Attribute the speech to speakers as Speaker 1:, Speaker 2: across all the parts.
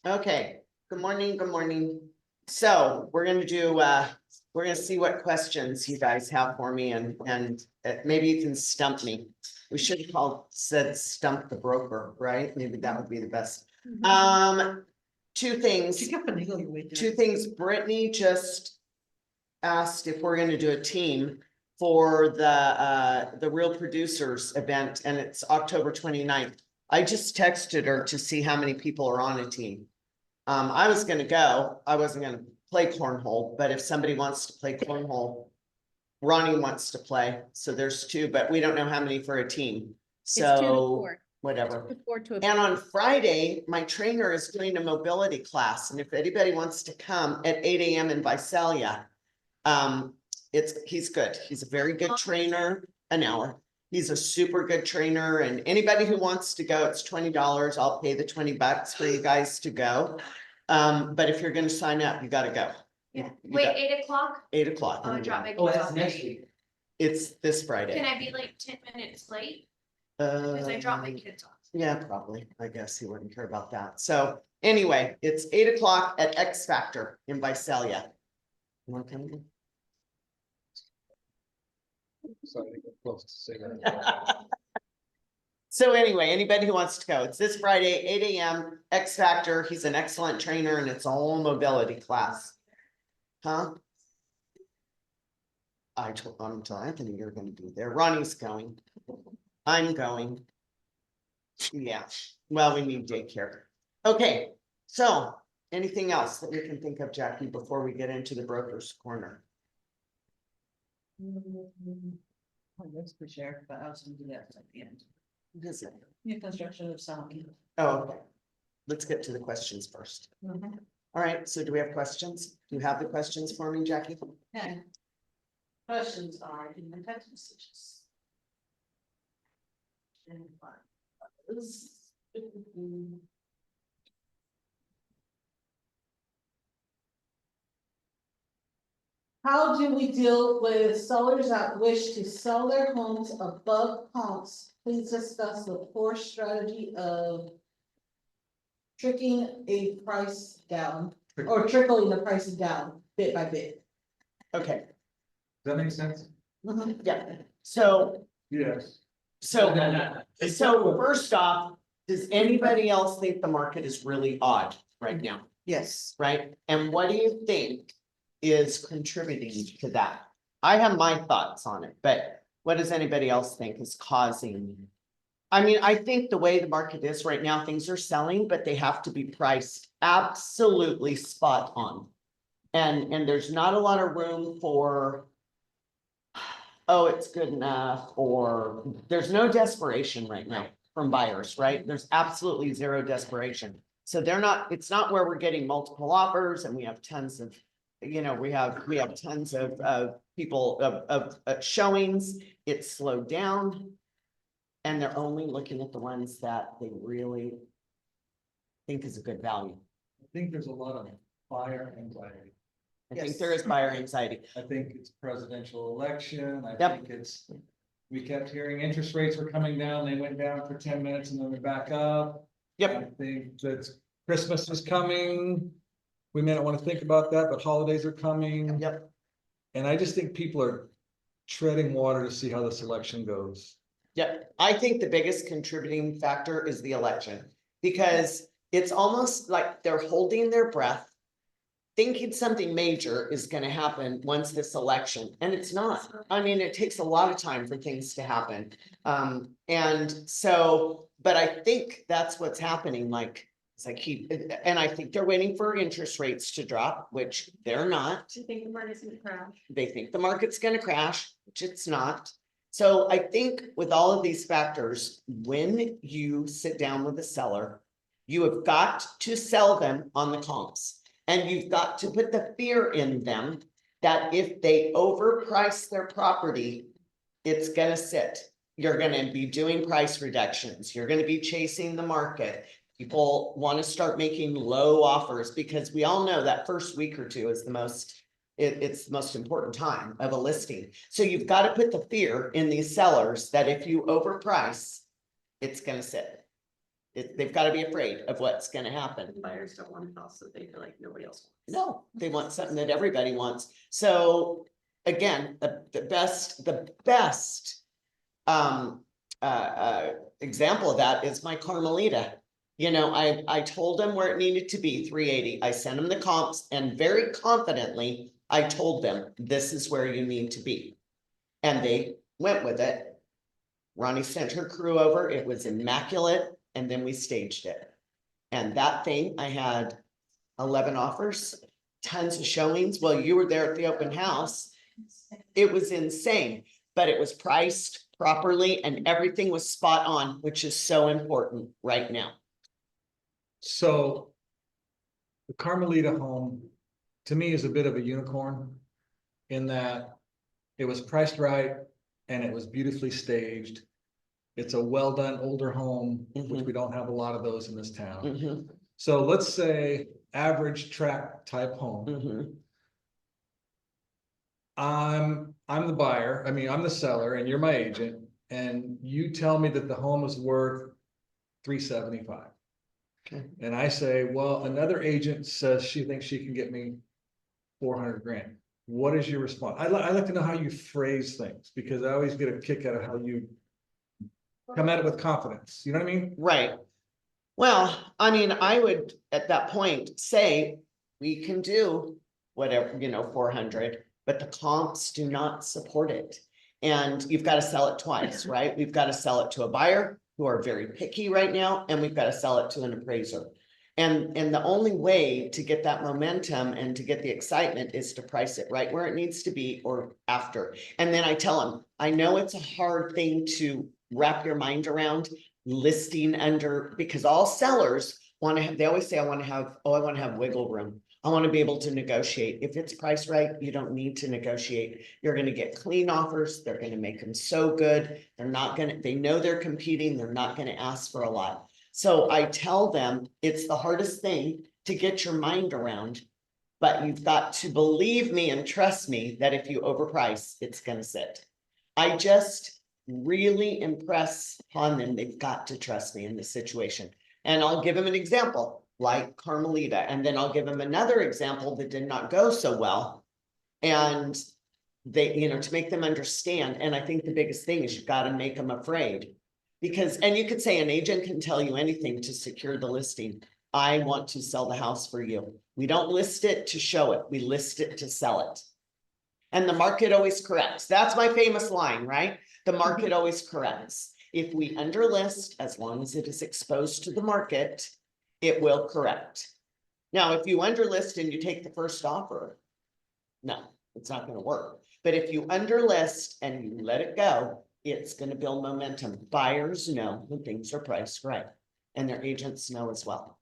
Speaker 1: Okay, good morning, good morning. So we're gonna do, we're gonna see what questions you guys have for me and maybe you can stump me. We should have said stump the broker, right? Maybe that would be the best. Two things, Brittany just asked if we're gonna do a team for the Real Producers event, and it's October 29th. I just texted her to see how many people are on a team. I was gonna go, I wasn't gonna play cornhole, but if somebody wants to play cornhole, Ronnie wants to play, so there's two, but we don't know how many for a team.
Speaker 2: It's 2 to
Speaker 1: So
Speaker 2: 4.
Speaker 1: whatever.
Speaker 2: 2 to 4 to a.
Speaker 1: And on Friday, my trainer is doing a mobility class, and if anybody wants to come at 8 AM in Visalia, he's good. He's a very good trainer, an hour. He's a super good trainer, and anybody who wants to go, it's $20. I'll pay the $20 for you guys to go. But if you're gonna sign up, you gotta go.
Speaker 3: Yeah.
Speaker 1: You
Speaker 3: Wait,
Speaker 1: got
Speaker 3: 8 o'clock?
Speaker 1: 8 o'clock.
Speaker 3: I'll drop my kids
Speaker 4: Oh, that's
Speaker 3: off.
Speaker 4: next week.
Speaker 1: It's this Friday.
Speaker 3: Can I be like 10 minutes late? Because I dropped my kids off.
Speaker 1: Yeah, probably. I guess he wouldn't care about that. So anyway, it's 8 o'clock at X Factor in Visalia. You want to come? So anyway, anybody who wants to go, it's this Friday, 8 AM, X Factor. He's an excellent trainer and it's all mobility class. Huh? I'm telling Anthony you're going to be there. Ronnie's going. I'm going. Yeah, well, we need daycare. Okay, so anything else that we can think of, Jackie, before we get into the broker's corner?
Speaker 5: That's for sure, but I was gonna do that at the end.
Speaker 1: What is it?
Speaker 5: New construction of sound.
Speaker 1: Oh, okay. Let's get to the questions first. All right, so do we have questions? Do you have the questions for me, Jackie?
Speaker 5: Okay. Questions are in the text messages. And how do we deal with sellers that wish to sell their homes above comps? Please discuss the poor strategy of tricking a price down or trickling the prices down bit by bit.
Speaker 1: Okay,
Speaker 4: Does that make sense?
Speaker 1: yeah, so,
Speaker 4: Yes.
Speaker 1: so first off, does anybody else think the market is really odd right now?
Speaker 5: Yes.
Speaker 1: Right? And what do you think is contributing to that? I have my thoughts on it, but what does anybody else think is causing? I mean, I think the way the market is right now, things are selling, but they have to be priced absolutely spot on. And there's not a lot of room for, oh, it's good enough, or there's no desperation right now from buyers, right? There's absolutely zero desperation. So it's not where we're getting multiple offers and we have tons of, we have tons of people of showings. It's slowed down. And they're only looking at the ones that they really think is a good value.
Speaker 4: I think there's a lot of buyer anxiety.
Speaker 1: I think there is buyer anxiety.
Speaker 4: I think it's presidential election. I
Speaker 1: Yep.
Speaker 4: think we kept hearing interest rates were coming down. They went down for 10 minutes and then they're back up.
Speaker 1: Yep.
Speaker 4: I think that Christmas is coming. We may not want to think about that, but holidays are coming.
Speaker 1: Yep.
Speaker 4: And I just think people are treading water to see how this election goes.
Speaker 1: Yep. I think the biggest contributing factor is the election, because it's almost like they're holding their breath, thinking something major is going to happen once this election, and it's not. I mean, it takes a lot of time for things to happen. And so, but I think that's what's happening. Like, it's like and I think they're waiting for interest rates to drop, which they're not.
Speaker 3: Do you think the market's gonna crash?
Speaker 1: They think the market's going to crash, which it's not. So I think with all of these factors, when you sit down with a seller, you have got to sell them on the comps. And you've got to put the fear in them that if they overprice their property, it's going to sit. You're going to be doing price reductions. You're going to be chasing the market. People want to start making low offers, because we all know that first week or two is it's the most important time of a listing. So you've got to put the fear in these sellers that if you overprice, it's going to sit. they've gotta be afraid of what's gonna happen.
Speaker 3: Buyers don't want a house that they feel like nobody else wants.
Speaker 1: No, they want something that everybody wants. So again, the best example of that is my Carmelita. You know, I told them where it needed to be, 380. I sent them the comps and very confidently, I told them, this is where you need to be. And they went with it. Ronnie sent her crew over. It was immaculate. And then we staged it. And that thing, I had 11 offers, tons of showings. Well, you were there at the open house. It was insane, but it was priced properly and everything was spot on, which is so important right now.
Speaker 4: So the Carmelita home, to me, is a bit of a unicorn in that it was priced right and it was beautifully staged. It's a well-done older home, which we don't have a lot of those in this town.
Speaker 1: Mhm,
Speaker 4: So let's say average tract type home.
Speaker 1: mhm.
Speaker 4: I'm the buyer, I mean, I'm the seller and you're my agent, and you tell me that the home is worth $375.
Speaker 1: Okay.
Speaker 4: And I say, well, another agent says she thinks she can get me 400 grand. What is your response? I like to know how you phrase things, because I always get a kick out of how you come at it with confidence. You know what I mean?
Speaker 1: Right. Well, I mean, I would at that point say, we can do whatever, 400, but the comps do not support it. And you've got to sell it twice, right? We've got to sell it to a buyer who are very picky right now, and we've got to sell it to an appraiser. And the only way to get that momentum and to get the excitement is to price it right where it needs to be or after. And then I tell them, I know it's a hard thing to wrap your mind around listing under, because all sellers want to have, they always say, I want to have wiggle room. I want to be able to negotiate. If it's priced right, you don't need to negotiate. You're going to get clean offers. They're going to make them so good. They're not going to, they know they're competing. They're not going to ask for a lot. So I tell them it's the hardest thing to get your mind around, but you've got to believe me and trust me that if you overprice, it's going to sit. I just really impress upon them. They've got to trust me in this situation. And I'll give them an example like Carmelita, and then I'll give them another example that did not go so well. And they, to make them understand. And I think the biggest thing is you've got to make them afraid. Because, and you could say an agent can tell you anything to secure the listing. I want to sell the house for you. We don't list it to show it. We list it to sell it. And the market always corrects. That's my famous line, right? The market always corrects. If we underlist, as long as it is exposed to the market, it will correct. Now, if you underlist and you take the first offer, no, it's not going to work. But if you underlist and you let it go, it's going to build momentum. Buyers know when things are priced right, and their agents know as well.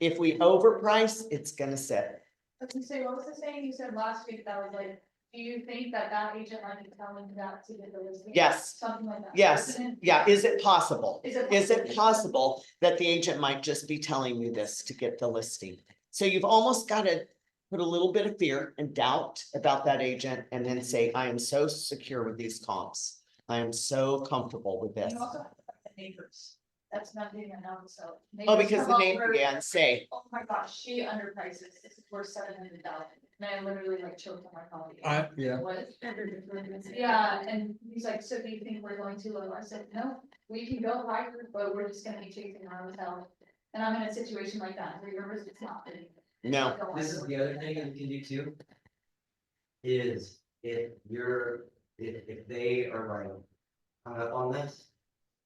Speaker 1: If we overprice, it's going to sit.
Speaker 3: I was gonna say, what was the saying you said last week that was like, do you think that agent might be telling that to get the listing?
Speaker 1: Yes.
Speaker 3: Something like that.
Speaker 1: Yes.
Speaker 3: Isn't it?
Speaker 1: Yeah. Is it possible?
Speaker 3: Is it
Speaker 1: Is it possible that the agent might just be telling you this to get the listing? So you've almost got to put a little bit of fear and doubt about that agent and then say, I am so secure with these comps. I am so comfortable with this.
Speaker 3: You also have the neighbors. That's not being announced, so.
Speaker 1: Oh,
Speaker 3: neighbors
Speaker 1: because
Speaker 3: come
Speaker 1: the name
Speaker 3: over,
Speaker 1: began say,
Speaker 3: oh my gosh, she underprices, this is worth $700,000, and I literally like choked on my coffee.
Speaker 4: Yeah.
Speaker 3: What? Yeah, and he's like, so do you think we're going too low? I said, no, we can go higher, but we're just gonna be chasing our hotel. And I'm in a situation like that, where your risk is not fitting.
Speaker 1: no.
Speaker 2: This is the other thing you can do too. Is if they are like hung up on this,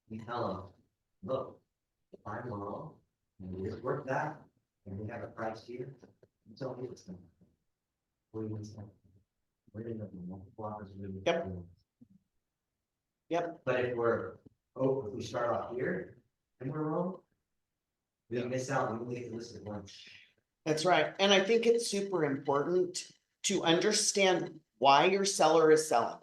Speaker 2: you tell them, look, if I'm wrong, and it's worth that, and we have a price here, you tell me it's gonna. We're gonna end up with multiple offers.
Speaker 1: Yep. Yep.
Speaker 2: But if we start off here and we're wrong, we miss out, we leave the list at once.
Speaker 1: That's right. And I think it's super important to understand why your seller is selling.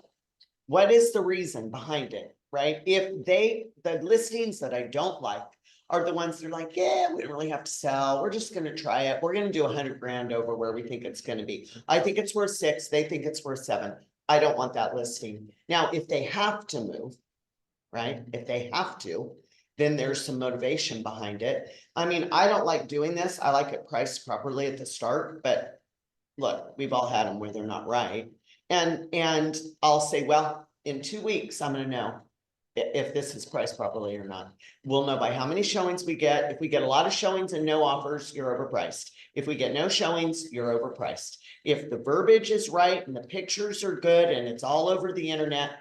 Speaker 1: What is the reason behind it, right? If the listings that I don't like are the ones that are like, yeah, we don't really have to sell. We're just going to try it. We're going to do 100 grand over where we think it's going to be. I think it's worth 6. They think it's worth 7. I don't want that listing. Now, if they have to move, right? If they have to, then there's some motivation behind it. I mean, I don't like doing this. I like it priced properly at the start, but look, we've all had them where they're not right. And I'll say, well, in 2 weeks, I'm gonna know if this is priced properly or not. We'll know by how many showings we get. If we get a lot of showings and no offers, you're overpriced. If we get no showings, you're overpriced. If the verbiage is right and the pictures are good and it's all over the internet,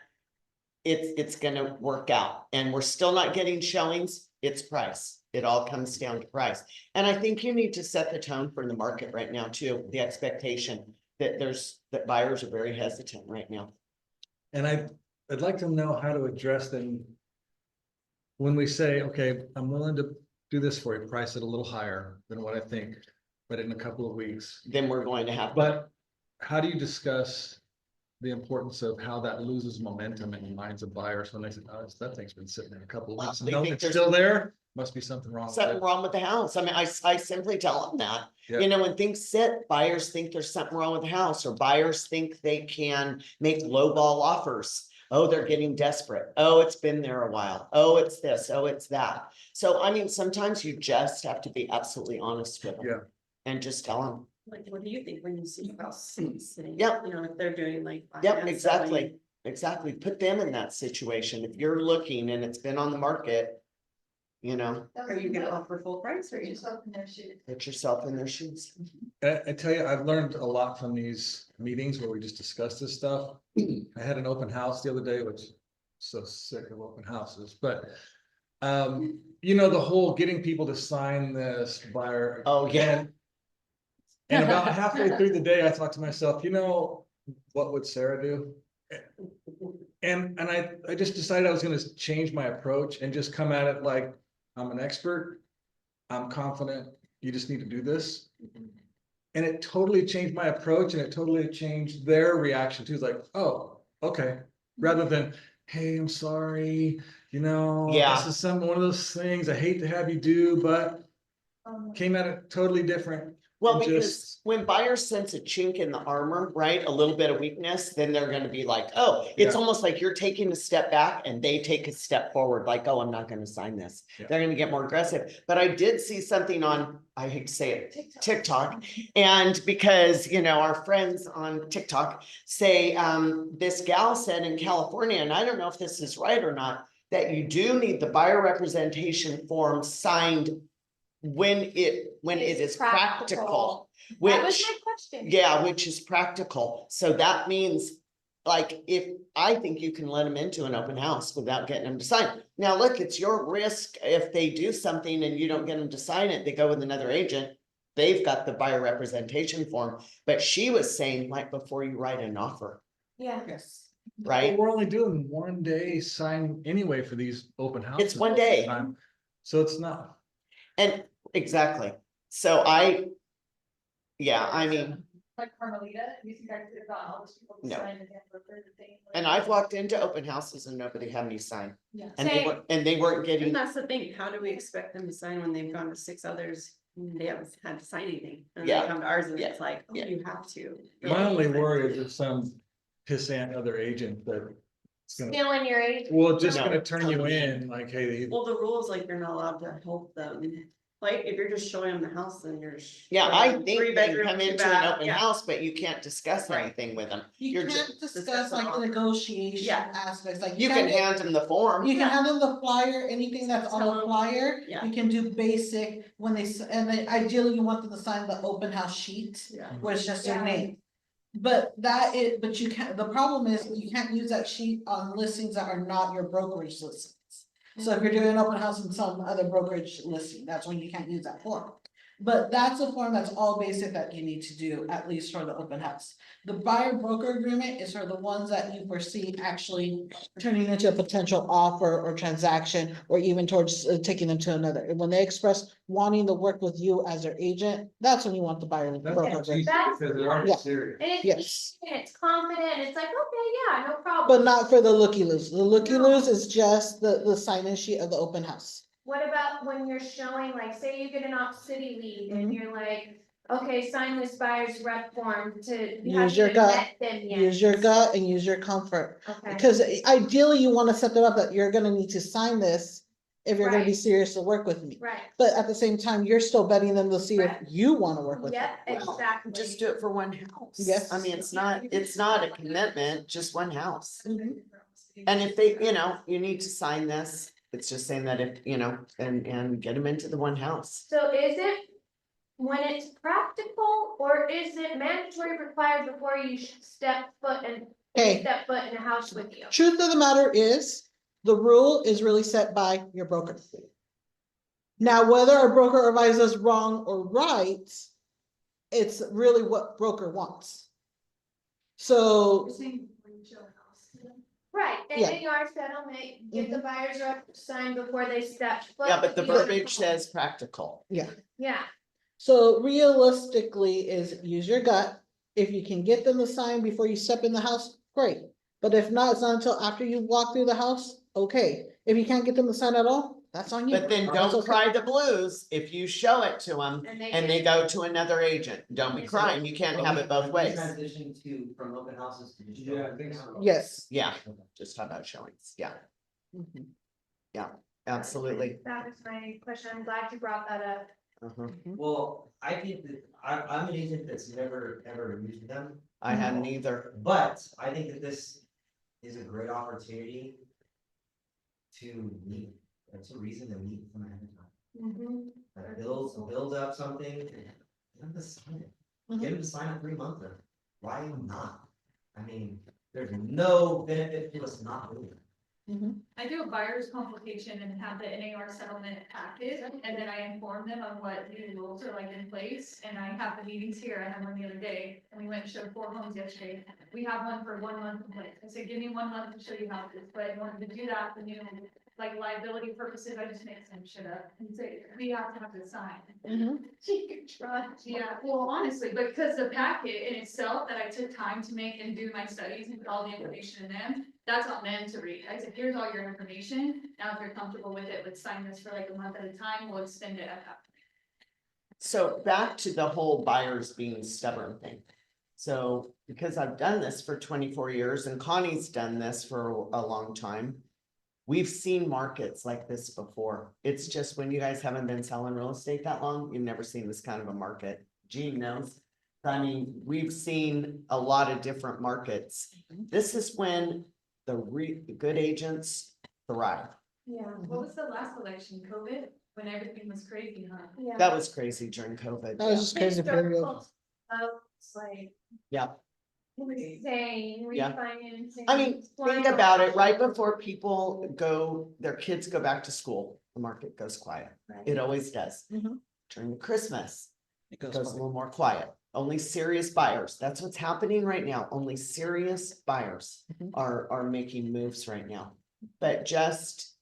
Speaker 1: it's gonna work out. And we're still not getting showings, it's price. It all comes down to price. And I think you need to set the tone for the market right now too, the expectation that that buyers are very hesitant right now.
Speaker 4: And I'd like to know how to address them. When we say, okay, I'm willing to do this for you, price it a little higher than what I think, but in a couple of weeks.
Speaker 1: Then we're going to have.
Speaker 4: But how do you discuss the importance of how that loses momentum in the minds of buyers when they say, oh, that thing's been sitting there a couple of
Speaker 1: Well,
Speaker 4: weeks?
Speaker 1: they
Speaker 4: No,
Speaker 1: think
Speaker 4: it's
Speaker 1: there's-
Speaker 4: still there. Must be something wrong with
Speaker 1: Something
Speaker 4: it.
Speaker 1: wrong with the house. I mean, I simply tell them that,
Speaker 4: Yeah.
Speaker 1: you know, when things sit, buyers think there's something wrong with the house, or buyers think they can make lowball offers. Oh, they're getting desperate. Oh, it's been there a while. Oh, it's this. Oh, it's that. So, I mean, sometimes you just have to be absolutely honest with them.
Speaker 4: Yeah.
Speaker 1: And just tell them,
Speaker 6: Like, what do you think when you see a house sitting?
Speaker 1: Yep.
Speaker 6: You know, if they're doing like.
Speaker 1: yep,
Speaker 6: finance
Speaker 1: exactly,
Speaker 6: selling,
Speaker 1: exactly. Put them in that situation. If you're looking and it's been on the market, you know,
Speaker 6: Are you gonna offer full price or
Speaker 3: Put
Speaker 6: you?
Speaker 3: yourself in their shoes.
Speaker 1: put yourself in their shoes.
Speaker 4: I tell you, I've learned a lot from these meetings where we just discuss this stuff. I had an open house the other day, which so sick of open houses, but you know, the whole getting people to sign this buyer.
Speaker 1: Oh, yeah.
Speaker 4: And about halfway through the day, I thought to myself, you know, what would Sarah do? And I just decided I was gonna change my approach and just come at it like, I'm an expert. I'm confident, you just need to do this. And it totally changed my approach and it totally changed their reaction too. It's like, oh, okay, rather than, hey, I'm sorry, you know,
Speaker 1: Yeah.
Speaker 4: this is one of those things I hate to have you do, but came at it totally different.
Speaker 1: Well,
Speaker 4: and
Speaker 1: because
Speaker 4: just-
Speaker 1: when buyers sense a chink in the armor, right, a little bit of weakness, then they're gonna be like, oh, it's
Speaker 4: Yeah.
Speaker 1: almost like you're taking a step back and they take a step forward, like, oh, I'm not gonna sign this.
Speaker 4: Yeah.
Speaker 1: They're gonna get more aggressive. But I did see something on, I hate to say it, TikTok. And because, you know, our friends on TikTok say, this gal said in California, and I don't know if this is right or not, that you do need the buyer representation form signed when it is practical,
Speaker 7: That was
Speaker 1: which,
Speaker 7: my question.
Speaker 1: yeah, which is practical. So that means, like, I think you can let them into an open house without getting them to sign. Now, look, it's your risk if they do something and you don't get them to sign it, they go with another agent. They've got the buyer representation form, but she was saying, like, before you write an offer,
Speaker 7: Yeah.
Speaker 5: Yes.
Speaker 1: right?
Speaker 4: But we're only doing 1 day sign anyway for these open houses.
Speaker 1: It's 1
Speaker 4: most of the
Speaker 1: day.
Speaker 4: time. So it's not,
Speaker 1: And exactly. So yeah, I mean,
Speaker 3: Like Carmelita, you think I could have gotten all those people to
Speaker 1: No.
Speaker 3: sign the damn broker thing?
Speaker 1: and I've walked into open houses and nobody had me sign.
Speaker 3: Yeah.
Speaker 1: And they weren't
Speaker 6: And
Speaker 1: getting,
Speaker 6: that's the thing, how do we expect them to sign when they've gone to 6 others? And they haven't had to sign anything, and
Speaker 1: Yeah.
Speaker 6: they come to ours and
Speaker 1: Yeah.
Speaker 6: it's like, oh,
Speaker 1: Yeah.
Speaker 6: you have to.
Speaker 4: my only worry is if some pissant other agent that. It's gonna,
Speaker 7: Still in your age.
Speaker 4: well, just
Speaker 1: No.
Speaker 4: gonna turn you in, like, hey,
Speaker 6: Well, the rules, like, you're not allowed to help them, like, if you're just showing them the house, then you're.
Speaker 1: yeah, I think they can
Speaker 6: 3-bedroom,
Speaker 1: come
Speaker 6: 2
Speaker 1: into an
Speaker 6: bath,
Speaker 1: open
Speaker 6: yeah.
Speaker 1: house, but you can't discuss
Speaker 6: Right.
Speaker 1: anything with them.
Speaker 5: You
Speaker 1: You're
Speaker 5: can't
Speaker 1: just,
Speaker 5: discuss like
Speaker 6: offer.
Speaker 5: negotiation
Speaker 6: Yeah.
Speaker 5: aspects, like.
Speaker 1: you can hand them the form.
Speaker 5: You can hand them the flyer, anything that's on
Speaker 6: Tell
Speaker 5: the
Speaker 6: 'em,
Speaker 5: flyer,
Speaker 6: yeah.
Speaker 5: you can do basic, when and then ideally you want them to sign the open house sheet,
Speaker 6: Yeah.
Speaker 5: where it's just their
Speaker 3: Yeah.
Speaker 5: name. But you can't, the problem is you can't use that sheet on listings that are not your brokerage listings. So if you're doing an open house in some other brokerage listing, that's when you can't use that form. But that's a form that's all basic that you need to do, at least for the open house. The buyer broker agreement is for the ones that you foresee actually turning into a potential offer or transaction, or even towards taking them to another. And when they express wanting to work with you as their agent, that's when you want the buyer broker agreement.
Speaker 7: That's,
Speaker 5: Yeah.
Speaker 4: serious.
Speaker 7: and it's,
Speaker 5: Yes,
Speaker 7: and it's confident, it's like, okay, yeah, no problem.
Speaker 5: but not for the looky-loos. The looky-loos is just the sign-in sheet of the open house.
Speaker 7: What about when you're showing, like, say you get an off city lead
Speaker 5: Mhm.
Speaker 7: and you're like, okay, sign this buyer's rep form to. you
Speaker 5: Use
Speaker 7: haven't
Speaker 5: your
Speaker 7: even
Speaker 5: gut.
Speaker 7: met them yet.
Speaker 5: Use your gut and use your comfort.
Speaker 7: Okay.
Speaker 5: Because ideally you wanna set them up that you're gonna need to sign this if you're gonna be
Speaker 7: Right.
Speaker 5: serious to work with me.
Speaker 7: Right,
Speaker 5: But at the same time, you're still vetting them to see if
Speaker 7: Right.
Speaker 5: you wanna work with them.
Speaker 7: yep, exactly.
Speaker 1: Just do it for one house.
Speaker 5: Yes.
Speaker 1: I mean, it's not a commitment, just one house.
Speaker 5: Mhm.
Speaker 1: And if they, you need to sign this, it's just saying that if, and get them into the one house.
Speaker 7: So is it when it's practical, or is it mandatory required before you step foot in,
Speaker 5: Hey.
Speaker 7: step foot in a house with you?
Speaker 5: Truth of the matter is, the rule is really set by your broker. Now, whether a broker advises wrong or right, it's really what broker wants. So,
Speaker 7: Right, and
Speaker 5: Yeah.
Speaker 7: in your settlement, get the buyer's rep signed before they step foot.
Speaker 1: Yeah, but the
Speaker 7: with you on
Speaker 1: verbiage
Speaker 7: home.
Speaker 1: says practical.
Speaker 7: Yeah,
Speaker 5: so realistically is use your gut. If you can get them to sign before you step in the house, great. But if not, it's not until after you walk through the house, okay. If you can't get them to sign at all, that's on you.
Speaker 1: But then
Speaker 5: That's
Speaker 1: don't
Speaker 5: okay.
Speaker 1: cry the blues if you show it to them
Speaker 7: and
Speaker 1: and they go to another agent. Don't be
Speaker 7: Okay.
Speaker 1: crying. You can't have it both ways.
Speaker 2: Transition from open houses to. just
Speaker 4: Yeah, I
Speaker 2: open
Speaker 4: think so.
Speaker 2: houses.
Speaker 5: Yes.
Speaker 1: Yeah, just talk about showings. Yeah,
Speaker 5: Mhm.
Speaker 1: absolutely.
Speaker 7: that was my question, I'm glad you brought that up.
Speaker 1: Uh-huh.
Speaker 2: Well, I think that I'm an agent that's never, ever used them,
Speaker 1: I hadn't either.
Speaker 2: but I think that this is a great opportunity to meet, it's a reason to meet from ahead of time.
Speaker 7: Mhm.
Speaker 2: Like build up something, get them to sign it, get them to sign a 3-monther, why not? I mean, there's no benefit to us not doing it.
Speaker 3: I do a buyer's consultation and have the NAR settlement packet, and then I inform them on what new rules are like in place, and I have the meetings here, I had one the other day, and we went and showed 4 homes yesterday. We have one for 1 month in place, I said, give me 1 month to show you houses, but I wanted to do that for new, like liability purposes, I just make some shit up and say, we have to have this signed.
Speaker 7: You can try.
Speaker 3: Yeah, well, honestly, because the packet in itself that I took time to make and do my studies and put all the information in them, that's on them to read. I said, here's all your information. Now, if you're comfortable with it, let's sign this for like a month at a time. We'll extend it at that.
Speaker 1: So back to the whole buyers being stubborn thing. So because I've done this for 24 years and Connie's done this for a long time. We've seen markets like this before. It's just when you guys haven't been selling real estate that long, you've never seen this kind of a market. Gene knows. I mean, we've seen a lot of different markets. This is when the good agents thrive.
Speaker 7: Yeah,
Speaker 3: What was the last election? COVID? When everything was crazy, huh?
Speaker 7: yeah.
Speaker 1: That was crazy during COVID.
Speaker 5: That was just crazy period.
Speaker 7: Historical stuff, like
Speaker 1: Yeah.
Speaker 7: saying,
Speaker 1: Yeah.
Speaker 7: refinancing.
Speaker 1: I mean, think about it, right before people their kids go back to school, the market goes quiet. It always does.
Speaker 5: Mhm.
Speaker 1: During Christmas,
Speaker 5: It
Speaker 1: it goes a little more quiet. Only serious buyers. That's what's happening right now. Only serious buyers
Speaker 5: Mhm.
Speaker 1: are making moves right now. But just,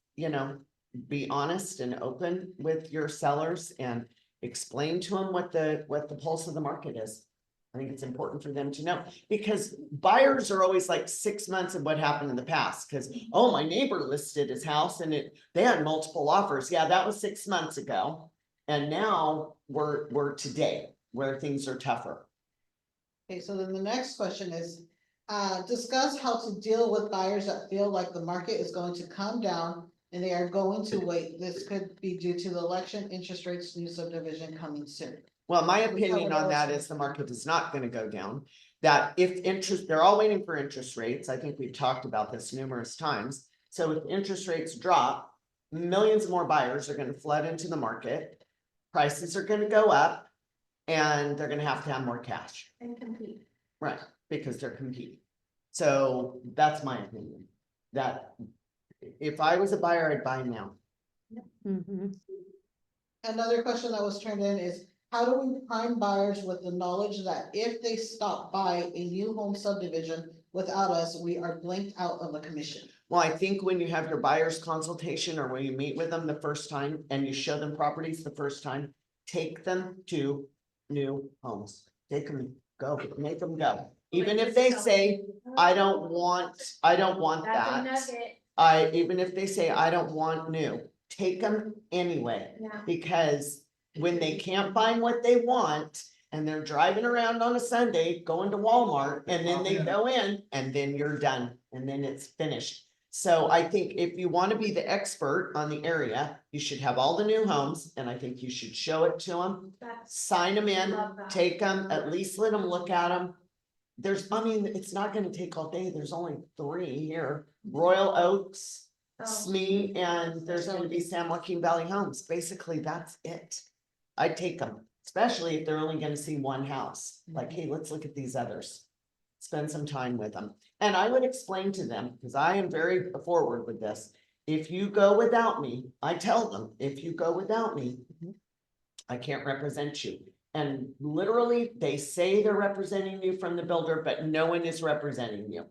Speaker 1: be honest and open with your sellers and explain to them what the pulse of the market is. I think it's important for them to know, because buyers are always like 6 months of what happened in the past, because, oh, my neighbor listed his house and they had multiple offers. Yeah, that was 6 months ago. And now we're today where things are tougher.
Speaker 5: Okay, so then the next question is, discuss how to deal with buyers that feel like the market is going to come down and they are going to wait. This could be due to the election, interest rates, new subdivision coming soon.
Speaker 1: Well, my
Speaker 5: We
Speaker 1: opinion
Speaker 5: covered
Speaker 1: on
Speaker 5: those.
Speaker 1: that is the market is not gonna go down. That if they're all waiting for interest rates. I think we've talked about this numerous times. So if interest rates drop, millions more buyers are gonna flood into the market. Prices are gonna go up and they're gonna have to have more cash.
Speaker 7: And compete.
Speaker 1: Right, because they're competing. So that's my opinion, that if I was a buyer, I'd buy now.
Speaker 5: Another question that was turned in is, how do we prime buyers with the knowledge that if they stop by a new home subdivision without us, we are blanked out of a commission?
Speaker 1: Well, I think when you have your buyer's consultation or when you meet with them the first time and you show them properties the first time, take them to new homes. Take them, go, make them go. Even if they say, I don't want
Speaker 7: That's a
Speaker 1: that.
Speaker 7: nugget,
Speaker 1: Even if they say, I don't want new, take them anyway.
Speaker 7: yeah.
Speaker 1: Because when they can't find what they want and they're driving around on a Sunday, going to Walmart, and then they go in and then you're done and then it's finished. So I think if you want to be the expert on the area, you should have all the new homes, and I think you should show it to them.
Speaker 7: That's,
Speaker 1: Sign them in,
Speaker 7: Love that.
Speaker 1: take them, at least let them look at them. I mean, it's not gonna take all day, there's only 3 here, Royal Oaks,
Speaker 7: oh,
Speaker 1: Smee, and there's gonna be San Joaquin Valley Homes, basically, that's it. I'd take them, especially if they're only gonna see one house, like, hey, let's look at these others. Spend some time with them, and I would explain to them, because I am very forward with this. If you go without me, I tell them, if you go without me, I can't represent you. And literally, they say they're representing you from the builder, but no one is representing you.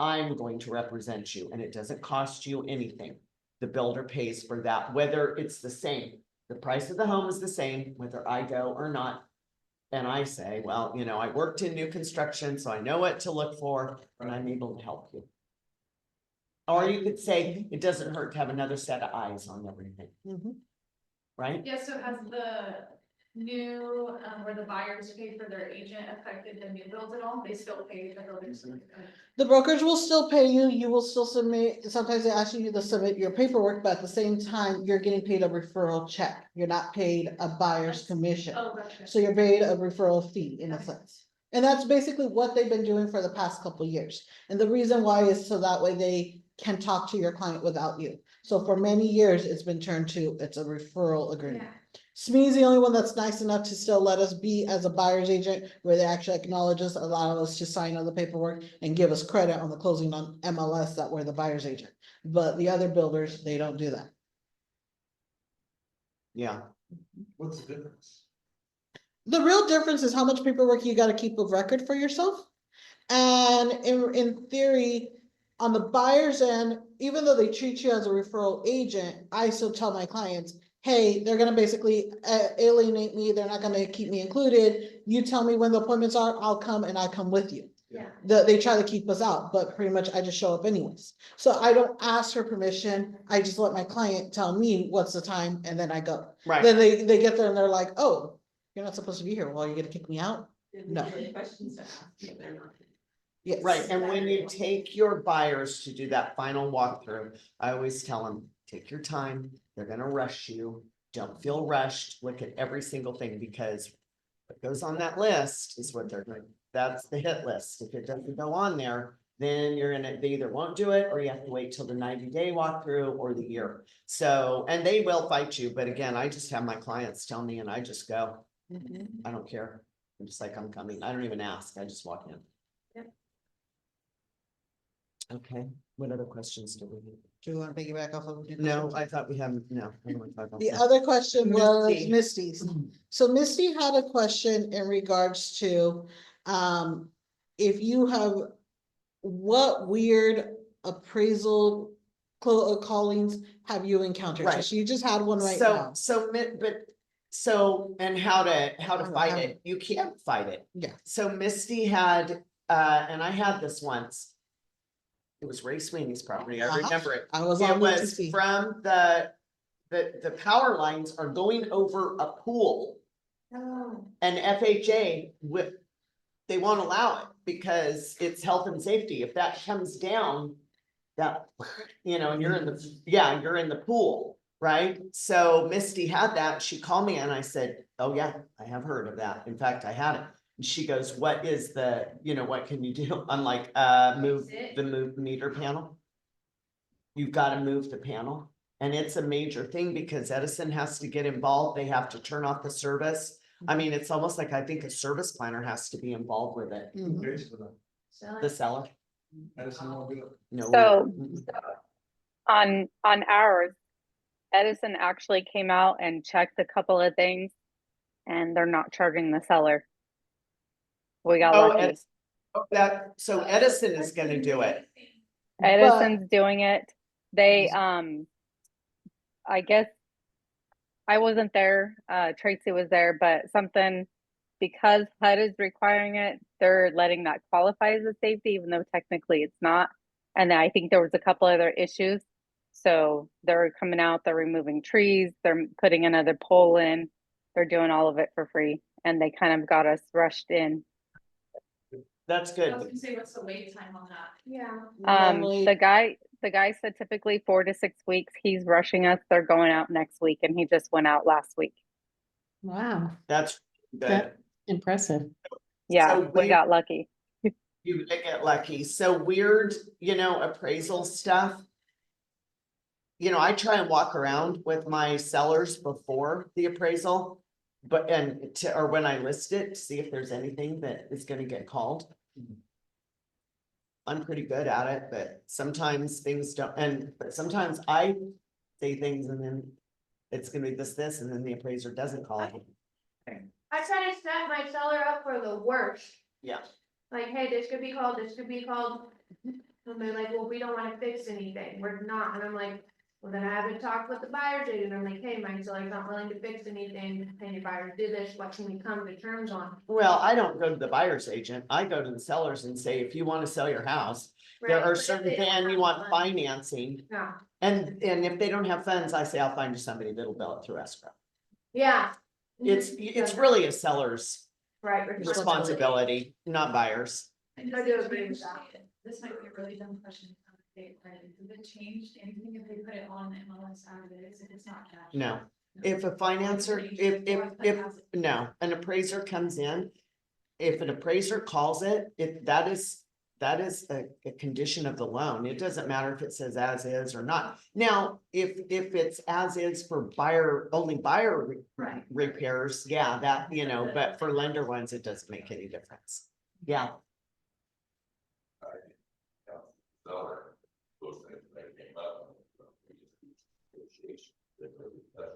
Speaker 1: I'm going to represent you, and it doesn't cost you anything. The builder pays for that, whether it's the same. The price of the home is the same, whether I go or not. And I say, well, you know, I worked in new construction, so I know what to look for, and I'm able to help you. Or you could say, it doesn't hurt to have another set of eyes on everything, right?
Speaker 3: Yeah, so has the new, where the buyers pay for their agent affected the new builds at all? They still pay the builders?
Speaker 5: The brokerage will still pay you, you will still submit, sometimes they ask you to submit your paperwork, but at the same time, you're getting paid a referral check. You're not paid a buyer's commission.
Speaker 3: Oh, gotcha.
Speaker 5: So you're paid a referral fee in a sense. And that's basically what they've been doing for the past couple of years. And the reason why is so that way they can talk to your client without you. So for many years, it's been turned to, it's a referral agreement.
Speaker 3: Yeah.
Speaker 5: SME's the only one that's nice enough to still let us be as a buyer's agent, where they actually acknowledge us, allow us to sign all the paperwork and give us credit on the closing on MLS that we're the buyer's agent. But the other builders, they don't do that.
Speaker 1: Yeah,
Speaker 4: What's the difference?
Speaker 5: The real difference is how much paperwork you gotta keep of record for yourself. And in theory, on the buyer's end, even though they treat you as a referral agent, I still tell my clients, hey, they're gonna basically alienate me, they're not gonna keep me included. You tell me when the appointments are, I'll come and I come with you.
Speaker 3: Yeah.
Speaker 5: They try to keep us out, but pretty much I just show up anyways. So I don't ask for permission, I just let my client tell me what's the time and then I go.
Speaker 1: right.
Speaker 5: Then they get there and they're like, oh, you're not supposed to be here, well, you're gonna kick me out? No.
Speaker 6: Questions to ask, but they're not.
Speaker 5: Yes.
Speaker 1: Right, and when you take your buyers to do that final walkthrough, I always tell them, take your time, they're gonna rush you. Don't feel rushed, look at every single thing, because what goes on that list is what they're doing. That's the hit list. If it doesn't go on there, then you're in it, they either won't do it, or you have to wait till the 90-day walkthrough or the year. So, and they will fight you, but again, I just have my clients tell me and I just go.
Speaker 5: Mhm.
Speaker 1: I don't care. I'm just like, I'm coming. I don't even ask. I just walk in.
Speaker 3: Yep.
Speaker 1: Okay, what other questions do we need?
Speaker 5: Do you wanna piggyback off of?
Speaker 1: No, I thought we had, no. I don't wanna talk about
Speaker 5: The
Speaker 1: that.
Speaker 5: other question was
Speaker 1: Misty.
Speaker 5: Misty's. So Misty had a question in regards to, if you have, what weird appraisal callings have you encountered? So
Speaker 1: Right.
Speaker 5: she just had one right
Speaker 1: So,
Speaker 5: now.
Speaker 1: and how to
Speaker 5: How
Speaker 1: fight
Speaker 5: to-
Speaker 1: it, you can't fight it.
Speaker 5: Yeah.
Speaker 1: So Misty had, and I had this once. It was Ray Sweeney's property, I
Speaker 5: Uh-huh.
Speaker 1: remember it.
Speaker 5: I was
Speaker 1: It
Speaker 5: on
Speaker 1: was
Speaker 5: WTC.
Speaker 1: from the power lines are going over a pool.
Speaker 3: Oh.
Speaker 1: And FHA they won't allow it because it's health and safety. If that comes down, that, you know, and you're in the pool, right? So Misty had that. She called me and I said, oh yeah, I have heard of that. In fact, I had it. And she goes, what is what can you do? I'm like, move the meter panel. You've got to move the panel. And it's a major thing because Edison has to get involved. They have to turn off the service. I mean, it's almost like I think a service planner has to be involved with it.
Speaker 5: Mhm.
Speaker 4: Pays for them.
Speaker 1: The seller,
Speaker 4: Edison won't do it.
Speaker 1: no.
Speaker 8: So-
Speaker 1: Mm-mm.
Speaker 8: On ours, Edison actually came out and checked a couple of things and they're not charging the seller. We got
Speaker 1: Oh,
Speaker 8: lucky.
Speaker 1: so Edison is gonna do it.
Speaker 8: Edison's doing it. They, I guess I wasn't there, Tracy was there, but something, because HUD is requiring it, they're letting that qualify as a safety, even though technically it's not. And then I think there was a couple other issues. So they're coming out, they're removing trees, they're putting another pole in, they're doing all of it for free. And they kind of got us rushed in.
Speaker 1: That's
Speaker 3: I was
Speaker 1: good.
Speaker 3: gonna say, what's the wait time on that?
Speaker 7: Yeah.
Speaker 5: Normally-
Speaker 8: The guy said typically 4 to 6 weeks. He's rushing us. They're going out next week and he just went out last week.
Speaker 9: Wow,
Speaker 1: That's good.
Speaker 9: That- impressive.
Speaker 8: Yeah,
Speaker 1: So
Speaker 8: we got lucky.
Speaker 1: You did get lucky. So weird, appraisal stuff. I try and walk around with my sellers before the appraisal. Or when I list it, to see if there's anything that is gonna get called. I'm pretty good at it, but sometimes things don't, but sometimes I say things and then it's gonna be this, and then the appraiser doesn't call it.
Speaker 7: I try to set my seller up for the worst.
Speaker 1: Yeah.
Speaker 7: Like, hey, this could be called, this could be called. And they're like, well, we don't wanna fix anything, we're not, and I'm like, well, then I haven't talked with the buyer's agent, I'm like, hey, my seller's not willing to fix anything, can your buyers do this, what can we come to terms on?
Speaker 1: Well, I don't go to the buyer's agent. I go to the sellers and say, if you wanna sell your house, there
Speaker 7: Right,
Speaker 1: are
Speaker 7: but if
Speaker 1: certain
Speaker 7: they don't
Speaker 1: things you
Speaker 7: have
Speaker 1: want
Speaker 7: funds-
Speaker 1: financing.
Speaker 7: Yeah,
Speaker 1: And if they don't have funds, I say, I'll find you somebody that'll bill it through escrow.
Speaker 7: yeah.
Speaker 1: It's really a seller's
Speaker 7: Right.
Speaker 1: responsibility, not buyers.
Speaker 3: I just
Speaker 7: I do
Speaker 3: think
Speaker 7: agree with that.
Speaker 3: This might be a really dumb question. Does it change anything if they put it on the MLS as it is, if it's not cash?
Speaker 1: No. If a financer, no, an appraiser comes in, if an appraiser calls it, that is a condition of the loan. It doesn't matter if it says as is or not. Now, if it's as is for only buyer
Speaker 3: Right.
Speaker 1: repairs, yeah, that, but for lender ones, it doesn't make any difference. Yeah,
Speaker 10: Seller, those things that came up. Negotiation, that's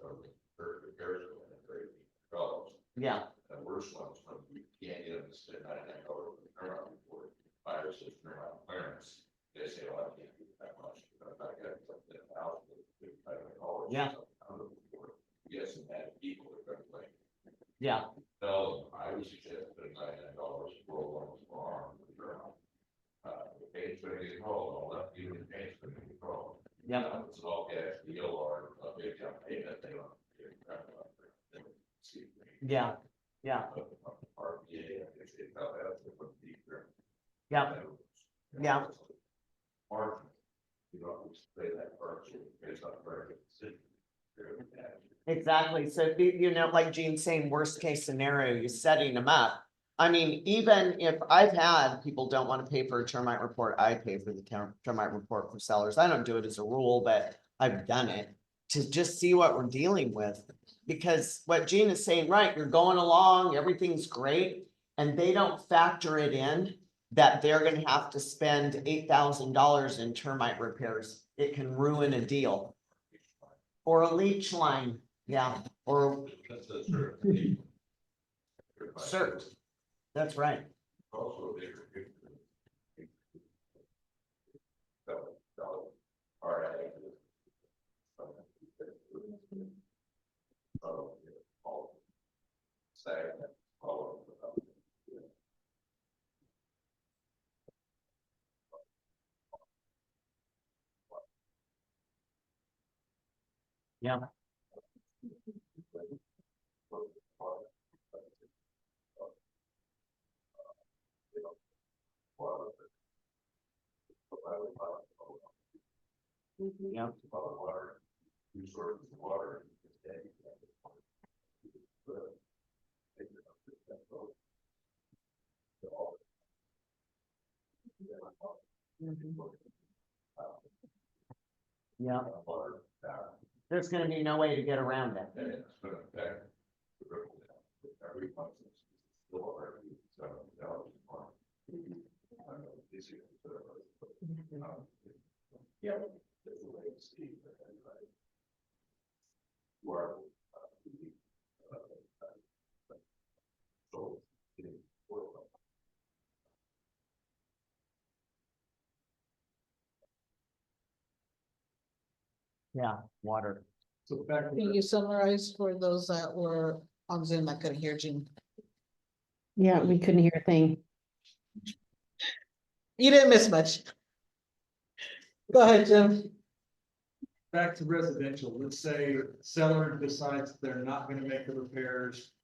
Speaker 10: from the comparison and very dollars.
Speaker 1: yeah,
Speaker 10: And worse ones, when you can't get them to spend $99 for the turnout report, buyer says turnout clearance, they say, well, I can't do that much, but I got something out.
Speaker 1: Yeah.
Speaker 10: Yes, and that equal to everything.
Speaker 1: yeah,
Speaker 10: No, I would suggest that $99 for a long farm for turnout. The pay's gonna get called, all that, even the pay's gonna get called.
Speaker 1: yeah,
Speaker 10: It's all cash deal or a big down payment, they don't.
Speaker 1: yeah, yeah,
Speaker 10: RPA, I guess they felt that would be there.
Speaker 1: yeah, yeah.
Speaker 10: Margin. You don't have to pay that first, based on very good decision.
Speaker 1: Exactly. So, like Gene's saying, worst case scenario, you're setting them up. I mean, even if I've had people don't want to pay for a termite report, I pay for the termite report for sellers. I don't do it as a rule, but I've done it to just see what we're dealing with. Because what Gene is saying, right, you're going along, everything's great, and they don't factor it in that they're gonna have to spend $8,000 in termite repairs. It can ruin a deal. Or a leach line, yeah, or
Speaker 10: That's a certain.
Speaker 1: cert. That's right.
Speaker 10: Also, all right.
Speaker 1: Yeah. Yeah.
Speaker 10: Water, resources of water.
Speaker 1: Yeah. There's gonna be no way to get around it.
Speaker 10: And it's gonna affect the ripple down. Every month it's still every $7 more. I don't know, this year,
Speaker 1: Yeah.
Speaker 10: there's a way to see that, right? You are, so,
Speaker 1: Yeah, water.
Speaker 4: So back to
Speaker 5: Can
Speaker 4: the-
Speaker 5: you summarize for those that were on Zoom that couldn't hear Gene?
Speaker 9: Yeah, we couldn't hear a thing.
Speaker 5: You didn't miss much. Go ahead, Jim.
Speaker 4: back to residential, let's say seller decides they're not gonna make the repairs.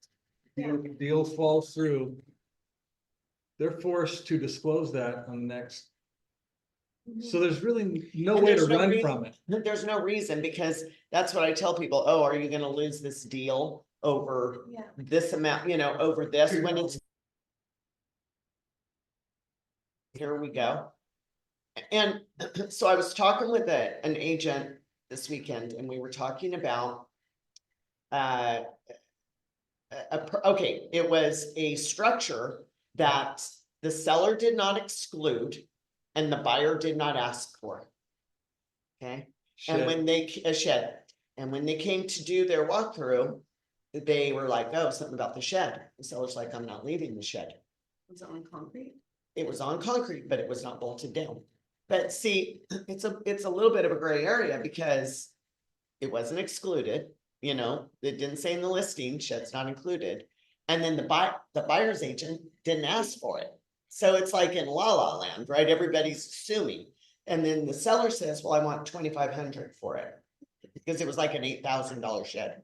Speaker 4: Deal falls through. they're forced to disclose that on the next. So there's really no
Speaker 1: And
Speaker 4: way to
Speaker 1: there's no
Speaker 4: run
Speaker 1: reason-
Speaker 4: from it.
Speaker 1: There's no reason, because that's what I tell people, oh, are you gonna lose this deal over
Speaker 3: Yeah.
Speaker 1: this amount, over this, when it's. Here we go. And so I was talking with an agent this weekend, and we were talking about. Okay, it was a structure that the seller did not exclude and the buyer did not ask for. Okay, and
Speaker 4: Shit.
Speaker 1: when they, a shed, and when they came to do their walkthrough, they were like, oh, something about the shed. The seller's like, I'm not leaving the shed.
Speaker 6: Was it on concrete?
Speaker 1: It was on concrete, but it was not bolted down. But see, it's a little bit of a gray area because it wasn't excluded, it didn't say in the listing, shed's not included. And then the buyer's agent didn't ask for it. So it's like in la la land, right? Everybody's assuming. And then the seller says, well, I want 2,500 for it. Because it was like an $8,000 shed.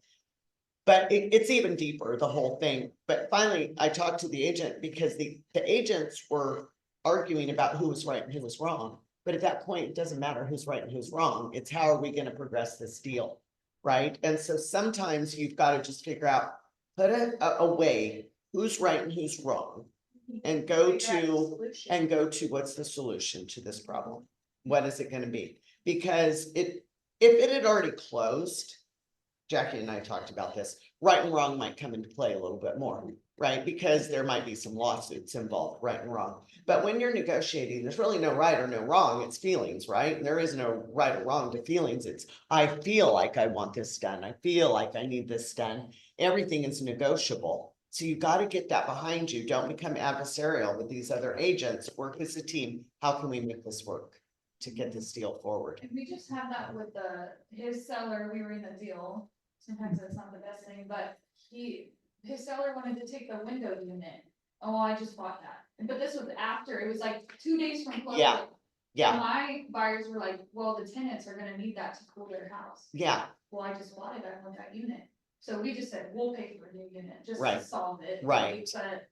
Speaker 1: But it's even deeper, the whole thing. But finally, I talked to the agent because the agents were arguing about who was right and who was wrong. But at that point, it doesn't matter who's right and who's wrong. It's how are we gonna progress this deal, right? And so sometimes you've got to just figure out, put away who's right and who's wrong. And go to what's the solution to this problem? What is it gonna be? Because if it had already closed, Jackie and I talked about this, right and wrong might come into play a little bit more, right? Because there might be some lawsuits involved, right and wrong. But when you're negotiating, there's really no right or no wrong, it's feelings, right? And there is no right or wrong to feelings. It's, I feel like I want this done. I feel like I need this done. Everything is negotiable. So you got to get that behind you. Don't become adversarial with these other agents. Work as a team. How can we make this work to get this deal forward?
Speaker 3: And we just had that with his seller, we were in the deal, sometimes that's not the best thing, but his seller wanted to take the window unit. Oh, I just bought that, but this was after, it was like 2 days from closing.
Speaker 1: Yeah. Yeah,
Speaker 3: My buyers were like, well, the tenants are gonna need that to cool their house.
Speaker 1: yeah,
Speaker 3: Well, I just bought it, I want that unit. So we just said, we'll pay for a new unit, just to
Speaker 1: Right.
Speaker 3: solve it.
Speaker 1: Right.
Speaker 3: But,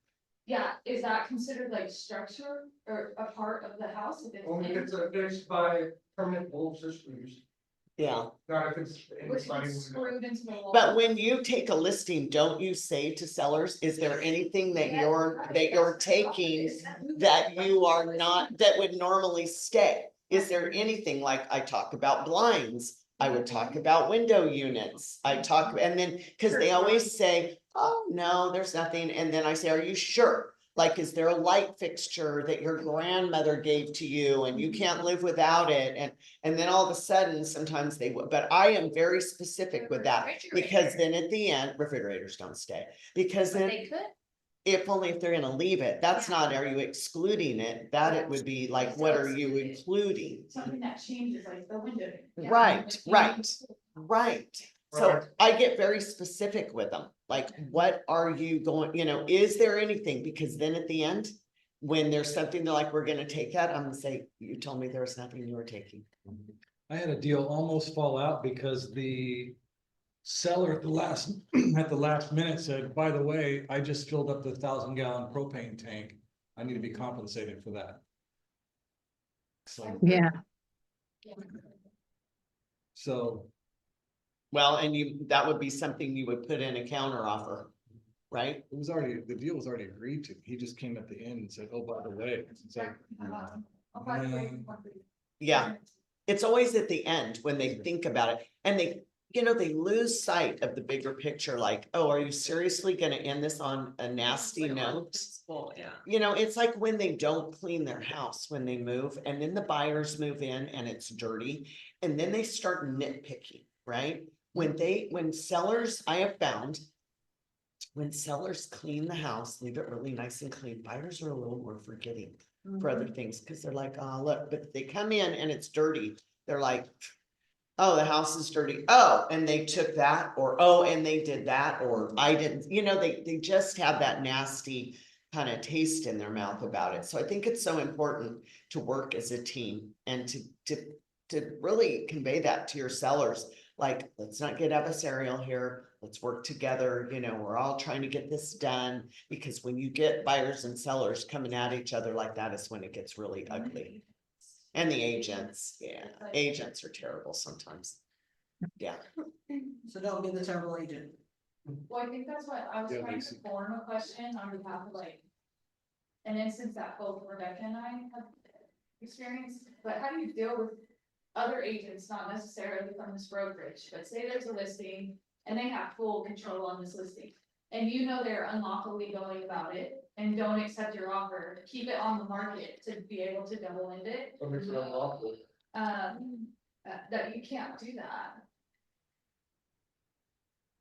Speaker 3: yeah, is that considered like structure or a part of the house? If it's
Speaker 11: Only if
Speaker 3: in-
Speaker 11: it's affixed by permanent bolts or screws,
Speaker 1: yeah.
Speaker 11: not if it's
Speaker 3: Which
Speaker 11: inside.
Speaker 3: is screwed into the wall.
Speaker 1: But when you take a listing, don't you say to sellers, is there anything that you're taking that you are not, that would normally stay? Is there anything, like I talk about blinds, I would talk about window units, and then, cause they always say, oh, no, there's nothing, and then I say, are you sure? Like, is there a light fixture that your grandmother gave to you and you can't live without it? And then all of a sudden, sometimes they would, but I am very specific with that. Because then at the end, refrigerators don't stay, because
Speaker 7: But
Speaker 1: then
Speaker 7: they could.
Speaker 1: if only if they're gonna leave it, that's
Speaker 7: Yeah.
Speaker 1: not, are you excluding it? That it would be like, what are you including?
Speaker 3: Something that changes, like the window. Yeah,
Speaker 1: Right,
Speaker 3: like,
Speaker 1: right. Right, so
Speaker 11: Right.
Speaker 1: I get very specific with them, like, what are you going, is there anything? Because then at the end, when there's something they're like, we're gonna take that, I'm gonna say, you told me there was nothing you were taking.
Speaker 4: I had a deal almost fall out because the seller at the last, at the last minute said, by the way, I just filled up the 1,000-gallon propane tank. I need to be compensated for that. So,
Speaker 9: Yeah,
Speaker 4: so
Speaker 1: Well, and that would be something you would put in a counter offer, right?
Speaker 4: it was already, the deal was already agreed to. He just came at the end and said, oh, by the way, it's like,
Speaker 3: I'll buy it for you.
Speaker 1: Yeah. It's always at the end when they think about it and they lose sight of the bigger picture, like, oh, are you seriously gonna end this on a nasty note?
Speaker 6: Well, yeah.
Speaker 1: It's like when they don't clean their house when they move and then the buyers move in and it's dirty and then they start nitpicking, right? When sellers, I have found, when sellers clean the house, leave it really nice and clean, buyers are a little more forgiving for other things, because they're like, oh, look, but if they come in and it's dirty, they're like, oh, the house is dirty, oh, and they took that, or oh, and they did that, or I didn't, they just have that nasty kind of taste in their mouth about it. So I think it's so important to work as a team and to really convey that to your sellers. Like, let's not get adversarial here. let's work together, you know, we're all trying to get this done. Because when you get buyers and sellers coming at each other like that is when it gets really ugly. And the agents, yeah, agents are terrible sometimes. Yeah,
Speaker 5: So don't be the terrible agent.
Speaker 3: Well, I think that's what I was
Speaker 4: Yeah,
Speaker 3: trying
Speaker 4: Lacey.
Speaker 3: to form a question on behalf of like. An instance that both Rebecca and I have experienced, but how do you deal with other agents, not necessarily from this brokerage, but say there's a listing. And they have full control on this listing, and you know they're unlawfully going about it and don't accept your offer, keep it on the market to be able to double end it.
Speaker 11: What makes it unlawful?
Speaker 3: That you can't do that.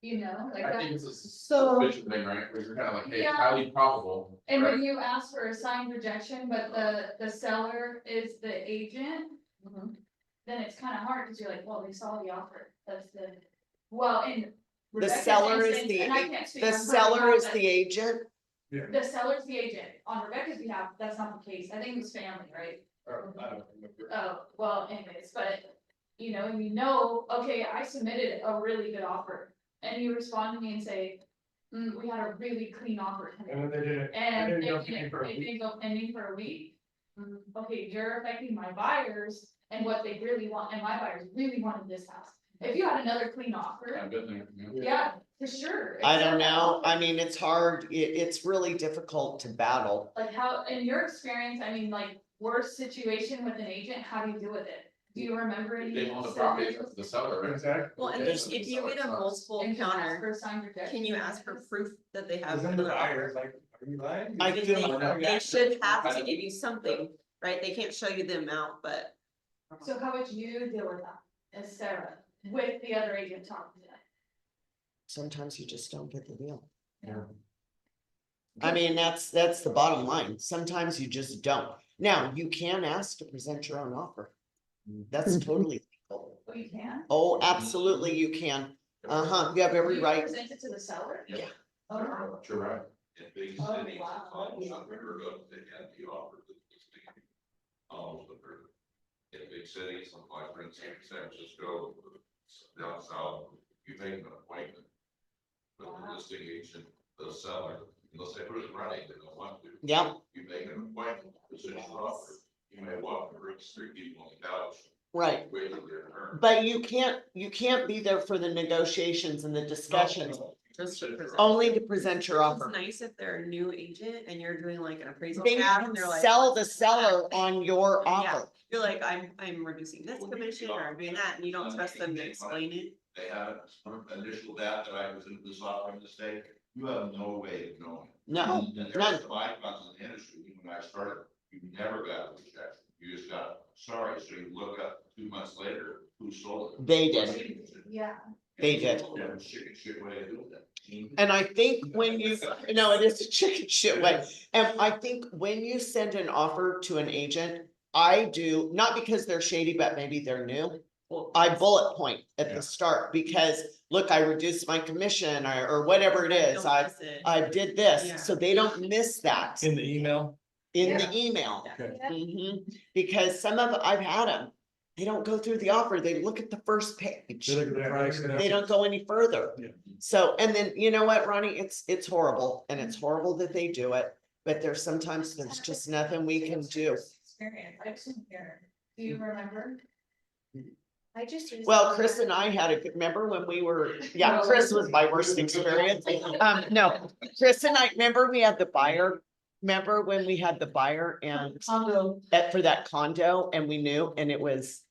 Speaker 3: You know, like
Speaker 10: I
Speaker 3: that.
Speaker 10: think it's a
Speaker 5: So,
Speaker 10: suspicion thing, right, where you're kind of like, hey,
Speaker 3: Yeah.
Speaker 10: highly probable.
Speaker 3: And
Speaker 10: right?
Speaker 3: when you ask for a signed rejection, but the seller is the agent, then it's kind of hard, because you're like, well, they saw the offer, that's the, well, and.
Speaker 1: the
Speaker 3: Rebecca's
Speaker 1: seller is
Speaker 3: instance,
Speaker 1: the,
Speaker 3: and I can't speak
Speaker 1: the
Speaker 3: on her
Speaker 1: seller
Speaker 3: behalf,
Speaker 1: is
Speaker 3: but
Speaker 1: the agent.
Speaker 3: The seller's the agent, on Rebecca's behalf, that's not the case, I think it was family, right?
Speaker 11: Or, I don't remember.
Speaker 3: Oh, well, anyways, but, you know, okay, I submitted a really good offer, and you respond to me and say, we had a really clean offer tonight.
Speaker 11: And then they didn't.
Speaker 3: And
Speaker 11: They
Speaker 3: it
Speaker 11: didn't go pending for a week.
Speaker 3: didn't go pending for a week. Okay, you're affecting my buyers and what they really want, and my buyers really wanted this house. If you had another clean offer,
Speaker 10: I've been there. yeah.
Speaker 3: yeah, for sure.
Speaker 1: I don't
Speaker 3: Except that
Speaker 1: know,
Speaker 3: offer-
Speaker 1: I mean, it's hard, it's really difficult to battle.
Speaker 3: Like how, in your experience, I mean, like, worst situation with an agent, how do you deal with it? Do you remember any?
Speaker 10: They own the property,
Speaker 3: scenarios?
Speaker 10: the seller, right?
Speaker 11: Exactly.
Speaker 6: Well, and
Speaker 10: Yes.
Speaker 6: if you get a multiple
Speaker 3: And can ask
Speaker 6: counter,
Speaker 3: for a signed rejection?
Speaker 6: can you ask for proof that they have?
Speaker 11: As in the
Speaker 6: another
Speaker 11: buyers,
Speaker 6: offer?
Speaker 11: like, are you lying?
Speaker 1: I
Speaker 6: Because
Speaker 1: feel
Speaker 6: they should have to give you something, right? They can't show you the amount, but.
Speaker 3: So how would you deal with that, as Sarah, with the other agent talking to them?
Speaker 1: Sometimes you just don't get the deal.
Speaker 2: Yeah.
Speaker 1: I mean, that's the bottom line. Sometimes you just don't. Now, you can ask to present your own offer. That's totally legal.
Speaker 3: Oh, you can?
Speaker 1: Oh, absolutely, you can. Uh-huh, you have every
Speaker 3: You
Speaker 1: right.
Speaker 3: Present it to the seller?
Speaker 10: Yeah.
Speaker 3: Oh, wow.
Speaker 10: You're right. In big
Speaker 3: Oh,
Speaker 10: cities,
Speaker 3: wow.
Speaker 10: I've never heard of, they had the offer. In big cities, like for instance, San Francisco, down south, you make an appointment. With the listing agent, the seller, unless they put it in writing, they don't want to.
Speaker 1: Yeah.
Speaker 10: You make an appointment, present your offer, you may walk the room, 3 people on the couch,
Speaker 1: Right,
Speaker 10: waiting their turn.
Speaker 1: but you can't be there for the negotiations and the discussions,
Speaker 6: Just to present.
Speaker 1: only to present your
Speaker 6: It's
Speaker 1: offer.
Speaker 6: nice if they're a new agent and you're doing like an appraisal
Speaker 1: Then you
Speaker 6: chat
Speaker 1: can
Speaker 6: and they're like.
Speaker 1: sell the seller on your
Speaker 6: Yeah,
Speaker 1: offer.
Speaker 6: you're like, I'm reducing this commission or I'm doing that, and you don't trust them to explain it.
Speaker 10: They haven't, initial data that I was in this offering mistake, you have no way of knowing.
Speaker 1: No,
Speaker 10: And
Speaker 1: none.
Speaker 10: there's some icons in the industry, when I started, you never got a rejection, you just got, sorry, so you look up 2 months later, who sold it.
Speaker 1: They did.
Speaker 3: Yeah.
Speaker 1: They did.
Speaker 10: Yeah, chicken shit way of doing that.
Speaker 1: And I think when you, no, it is a chicken shit way. And I think when you send an offer to an agent, I do, not because they're shady, but maybe they're new.
Speaker 6: Well,
Speaker 1: I bullet point at
Speaker 4: Yeah.
Speaker 1: the start because, look, I reduced my commission or whatever it is.
Speaker 6: don't
Speaker 1: I
Speaker 6: miss it.
Speaker 1: did
Speaker 6: Yeah.
Speaker 1: this, so they don't miss that
Speaker 4: In the email,
Speaker 1: in the email.
Speaker 4: okay.
Speaker 1: Because some of, I've had them, they don't go through the offer, they look at the first page.
Speaker 4: They look at the price and
Speaker 1: They don't go any further.
Speaker 4: Yeah.
Speaker 1: So, and then, you know what, Ronnie, it's horrible, and it's horrible that they do it, but there's just nothing we can do.
Speaker 3: Experience, I just didn't hear. Do you remember?
Speaker 7: I just. used
Speaker 1: Well,
Speaker 7: to-
Speaker 1: Chris and I had a, remember when we were, yeah, Chris was my worst experience. No, Chris and I, remember we had the buyer, remember when we had the buyer and
Speaker 5: Condo,
Speaker 1: for that condo and we knew, and it was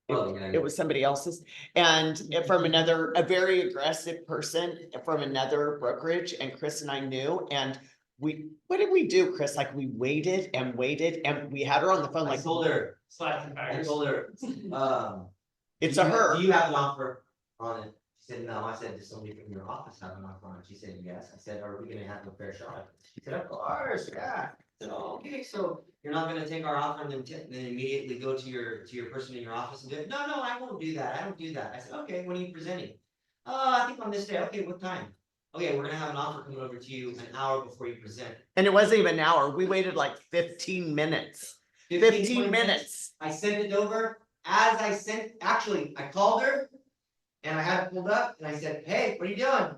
Speaker 2: Oh, yeah.
Speaker 1: it was somebody else's, and from another, a very aggressive person from another brokerage, and Chris and I knew, and what did we do, Chris? Like, we waited and waited, and we had her on the phone,
Speaker 2: I
Speaker 1: like,
Speaker 2: told her,
Speaker 11: Slash and
Speaker 2: I
Speaker 11: baggers.
Speaker 2: told her,
Speaker 1: it's
Speaker 2: do
Speaker 1: a
Speaker 2: you-
Speaker 1: her.
Speaker 2: Do you have an offer on it? She said, no. I said, does somebody from your office have an offer on it? She said, yes. I said, are we gonna have a fair shot? She said, of course, yeah. I said, oh, okay, so you're not gonna take our offer and then immediately go to your person in your office and do it? No, I won't do that. I don't do that. I said, okay, when are you presenting? I think on this day. Okay, what time? Okay, we're gonna have an offer coming over to you an hour before you present.
Speaker 1: And it wasn't even an hour, we waited like 15 minutes, 15
Speaker 2: 20
Speaker 1: minutes.
Speaker 2: I sent it over. As I sent, actually, I called her. And I had it pulled up and I said, hey, what are you doing?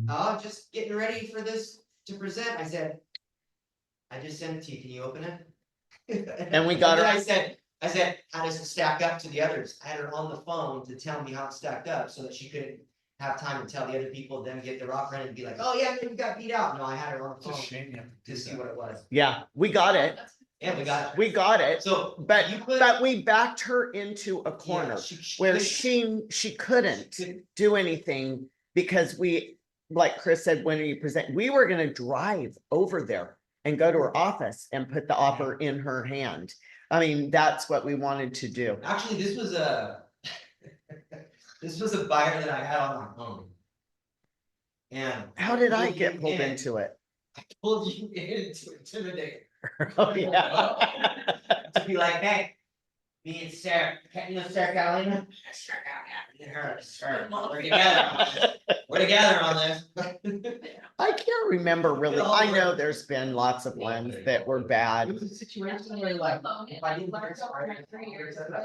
Speaker 2: Oh, just getting ready for this to present. I said, I just sent it to you. Can you open it?
Speaker 1: And we got
Speaker 2: then
Speaker 1: her-
Speaker 2: I said, how does it stack up to the others? I had her on the phone to tell me how it stacked up so that she could have time to tell the other people, then get their offer in and be like, oh yeah, you got beat out. No, I had her on the
Speaker 4: It's a
Speaker 2: phone
Speaker 4: shame you have to
Speaker 2: to
Speaker 4: do
Speaker 2: see
Speaker 4: that.
Speaker 2: what it was.
Speaker 1: Yeah, we got it.
Speaker 2: And we got it.
Speaker 1: We got it.
Speaker 2: So,
Speaker 1: But,
Speaker 2: you put.
Speaker 1: but we backed her into a
Speaker 2: Yeah,
Speaker 1: corner
Speaker 2: she
Speaker 1: where
Speaker 2: couldn't-
Speaker 1: she couldn't
Speaker 2: couldn't-
Speaker 1: do anything because we, like Chris said, when you present, we were gonna drive over there and go to her office and put the offer in her hand. I mean, that's what we wanted to do.
Speaker 2: Actually, this was a this was a buyer that I had on my phone. And
Speaker 1: How did I
Speaker 2: pulled
Speaker 1: get
Speaker 2: you
Speaker 1: pulled
Speaker 2: in.
Speaker 1: into it?
Speaker 2: I pulled you in to intimidate
Speaker 1: Oh, yeah.
Speaker 2: to be like, hey, me and Sarah, you know Sarah Catalina? Sarah Catalina, her, we're together on this. We're together on this.
Speaker 1: I can't remember really. I know there's been lots of ones that were
Speaker 2: It
Speaker 1: bad.
Speaker 2: was a situation where like, if I didn't get started,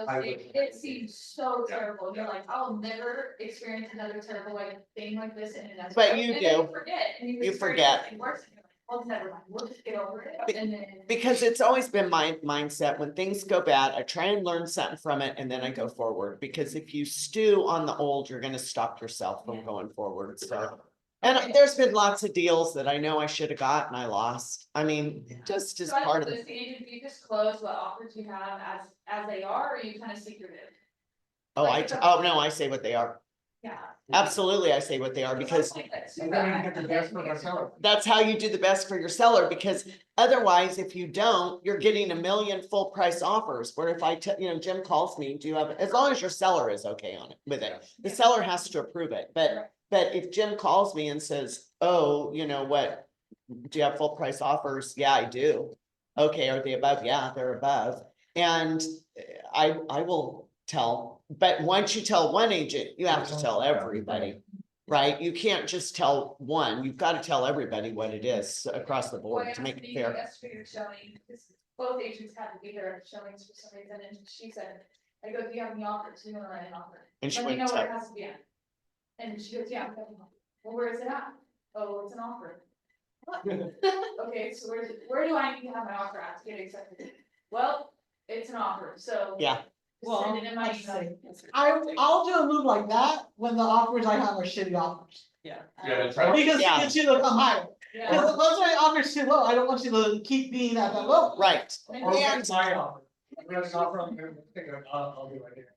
Speaker 2: I would.
Speaker 3: It seems so terrible. You're like, I'll never experience another terrible like thing like this in another.
Speaker 1: But you
Speaker 3: And then
Speaker 1: do.
Speaker 3: Forget. And
Speaker 1: You
Speaker 3: experience
Speaker 1: forget.
Speaker 3: something worse, and you're like, well, never mind, we'll just get over it. And then.
Speaker 1: Because it's always been my mindset, when things go bad, I try and learn something from it and then I go forward. Because if you stew on the old, you're gonna stop yourself from going forward, so. And there's been lots of deals that I know I should have got and I lost. I mean, just as
Speaker 3: So I
Speaker 1: part
Speaker 3: don't
Speaker 1: of
Speaker 3: know, do you disclose what offers you have as they are, or are you kind of secretive?
Speaker 1: Oh, no, I say what they are.
Speaker 3: Yeah.
Speaker 1: Absolutely, I say what they are because
Speaker 3: Something like that too,
Speaker 11: I'm gonna
Speaker 3: right?
Speaker 11: get the best for myself.
Speaker 1: that's how you do the best for your seller, because otherwise, if you don't, you're getting a million full price offers. Where if Jim calls me, do you have, as long as your seller is okay on it with it, the seller has to approve it, but if Jim calls me and says, oh, you know what? Do you have full price offers? Yeah, I do. Okay, are they above? Yeah, they're above. And I will tell, but once you tell one agent, you have to tell everybody. Right? You can't just tell one, you've got to tell everybody what it is across the board to make it fair.
Speaker 3: Yesterday you're showing, because both agents had to be there at the showings for some reason, and she said, I go, do you have any offers? You want to write an offer?
Speaker 1: And she
Speaker 3: Let me know
Speaker 1: wouldn't
Speaker 3: where it
Speaker 1: tell,
Speaker 3: has to be at. And she goes, yeah, I've got an offer. Well, where is it at? Oh, it's an offer. What? Okay, so where do I need to have my offer at to get accepted? Well, it's an offer, so.
Speaker 1: yeah,
Speaker 3: Just send it in my
Speaker 5: Well,
Speaker 3: email.
Speaker 5: I'll do a move like that when the offers I have are shitty offers.
Speaker 11: Yeah, that's right.
Speaker 5: Because
Speaker 1: Yeah.
Speaker 5: it should come higher.
Speaker 3: Yeah.
Speaker 5: Because once my offer's too low, I don't want you to keep being at that low.
Speaker 1: right.
Speaker 11: Or
Speaker 1: And-
Speaker 11: it's my offer. I'm gonna offer, I'm gonna think I'll do right here.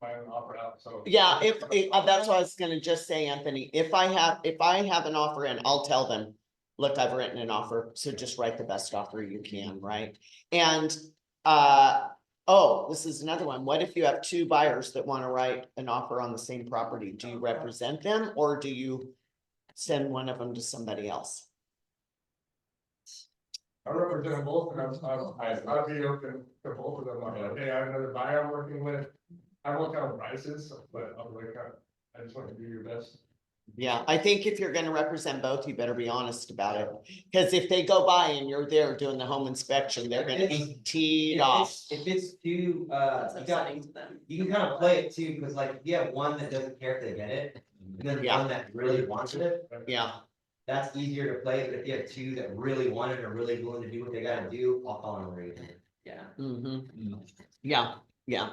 Speaker 11: My own offer out, so.
Speaker 1: Yeah, that's what I was gonna just say, Anthony, if I have an offer in, I'll tell them, look, I've written an offer, so just write the best offer you can, right? And, oh, this is another one. What if you have two buyers that want to write an offer on the same property? Do you represent them or do you send one of them to somebody else?
Speaker 11: I represent them both, and I'd be open to both of them, I'm like, hey, I have another buyer I'm working with. I won't tell them prices, but I'm like, I just want to do your best.
Speaker 1: Yeah, I think if you're gonna represent both, you better be honest about it. Because if they go by and you're there doing the home inspection, they're gonna be teed off.
Speaker 2: If it's too,
Speaker 6: That's
Speaker 2: you got,
Speaker 6: upsetting to them.
Speaker 2: you can kind of play it too, because like, if you have one that doesn't care if they get it, and then
Speaker 1: Yeah.
Speaker 2: one that really wants it,
Speaker 1: Yeah,
Speaker 2: that's easier to play, but if you have two that really want it and are really willing to do what they gotta do, I'll call them a reason.
Speaker 6: Yeah.
Speaker 1: yeah, yeah.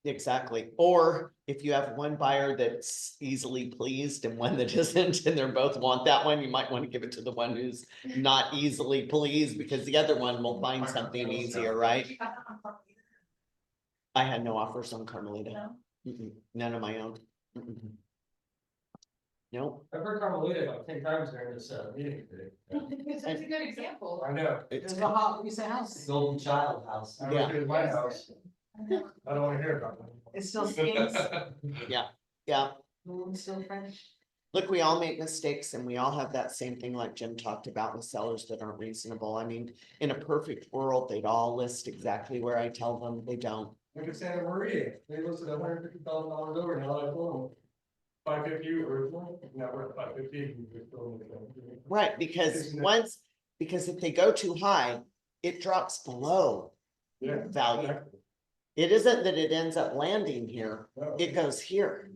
Speaker 1: Exactly. Or if you have one buyer that's easily pleased and one that isn't, and they both want that one, you might want to give it to the one who's not easily pleased because the other one will find something easier, right? I had no offers on Carmelita.
Speaker 3: No?
Speaker 1: Mm-mm, none of my own. Mm-mm. Nope.
Speaker 11: I've heard Carmelita about 10 times during this meeting today.
Speaker 3: It's a good example.
Speaker 11: I know,
Speaker 1: It's,
Speaker 5: There's a hot recent house.
Speaker 2: Golden child house.
Speaker 11: I
Speaker 1: Yeah.
Speaker 11: was in my house, I don't wanna hear about
Speaker 5: It still stinks.
Speaker 1: yeah.
Speaker 5: The wound's still fresh.
Speaker 1: Look, we all make mistakes and we all have that same thing like Jim talked about with sellers that aren't reasonable. I mean, in a perfect world, they'd all list exactly where I tell them they don't.
Speaker 11: Look at Santa Maria, they listed $150,000 over, now I told them. 550 original, now we're at 550.
Speaker 1: Right, because if they go too high, it drops below
Speaker 11: Yeah.
Speaker 1: value. It isn't that it ends up landing here,
Speaker 11: No.
Speaker 1: it goes here.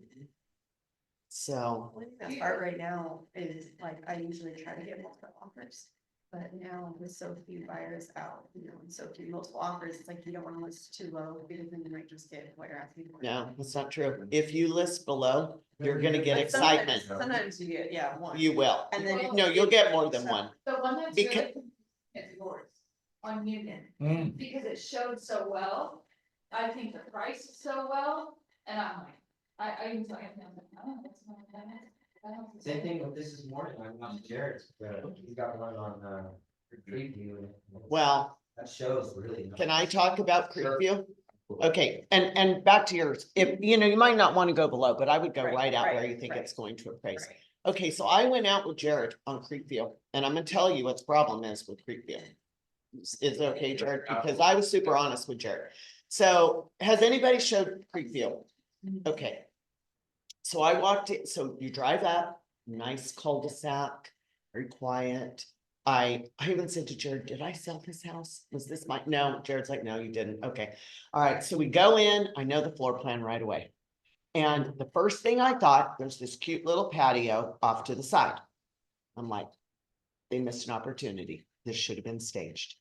Speaker 1: So,
Speaker 6: I think that's part right now is like, I usually try to get multiple offers. But now with so few buyers out, and so few multiple offers, it's like you don't want to list too low because then you might just get what you're asking for.
Speaker 1: no, that's not true. If you list below, you're gonna get
Speaker 6: But sometimes-
Speaker 1: excitement.
Speaker 6: Sometimes you get, yeah, one.
Speaker 1: You will.
Speaker 6: And then.
Speaker 1: No, you'll get more than one.
Speaker 3: The one that's
Speaker 1: Because-
Speaker 3: really, it's yours, on Union,
Speaker 4: Mm.
Speaker 3: because it showed so well. I think the price is so well, and I'm like, I even thought, oh, that's not bad.
Speaker 2: Same thing with this morning, I watched Jared's, he got one on, preview.
Speaker 1: Well,
Speaker 2: That shows really.
Speaker 1: can I talk about Creekview? Okay, and back to yours, if, you know, you might not want to go below, but I would go right out where you think it's going to appraise.
Speaker 6: Right.
Speaker 1: Okay, so I went out with Jared on Creekview, and I'm gonna tell you what the problem is with Creekview. Is it okay, Jared? Because I was super honest with Jared. So has anybody showed Creekview? Okay. So I walked in, so you drive up, nice cul-de-sac, very quiet. I even said to Jared, did I sell this house? Was this my, no, Jared's like, no, you didn't. Okay. All right, so we go in, I know the floor plan right away. And the first thing I thought, there's this cute little patio off to the side. I'm like, they missed an opportunity. This should have been staged.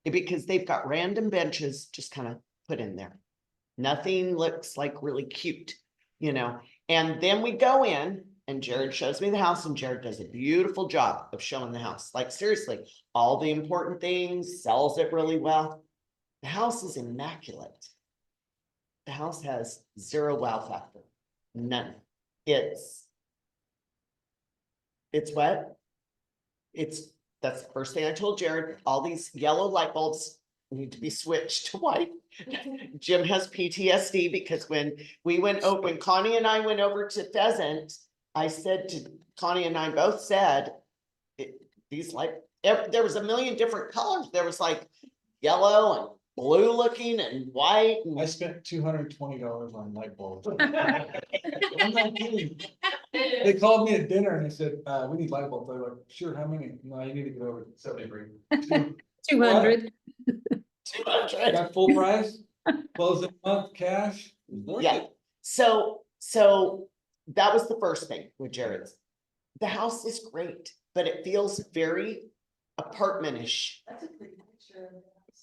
Speaker 1: Because they've got random benches just kind of put in there. Nothing looks like really cute, you know? And then we go in and Jared shows me the house and Jared does a beautiful job of showing the house. Like seriously, all the important things, sells it really well. The house is immaculate. The house has zero wow factor, none. It's what? That's the first thing I told Jared, all these yellow light bulbs need to be switched to white. Jim has PTSD because when Connie and I went over to Pheasant, I said to Connie and I both said, these like, there was a million different colors. There was like yellow and blue looking and white.
Speaker 4: I spent $220 on light bulbs. I'm not kidding. They called me at dinner and they said, we need light bulbs. They're like, sure, how many? No, you need to get over 73.
Speaker 9: 200.
Speaker 4: Got full price, closing month, cash.
Speaker 1: Yeah, so that was the first thing with Jared's. The house is great, but it feels very apartment-ish.
Speaker 3: That's a pretty picture.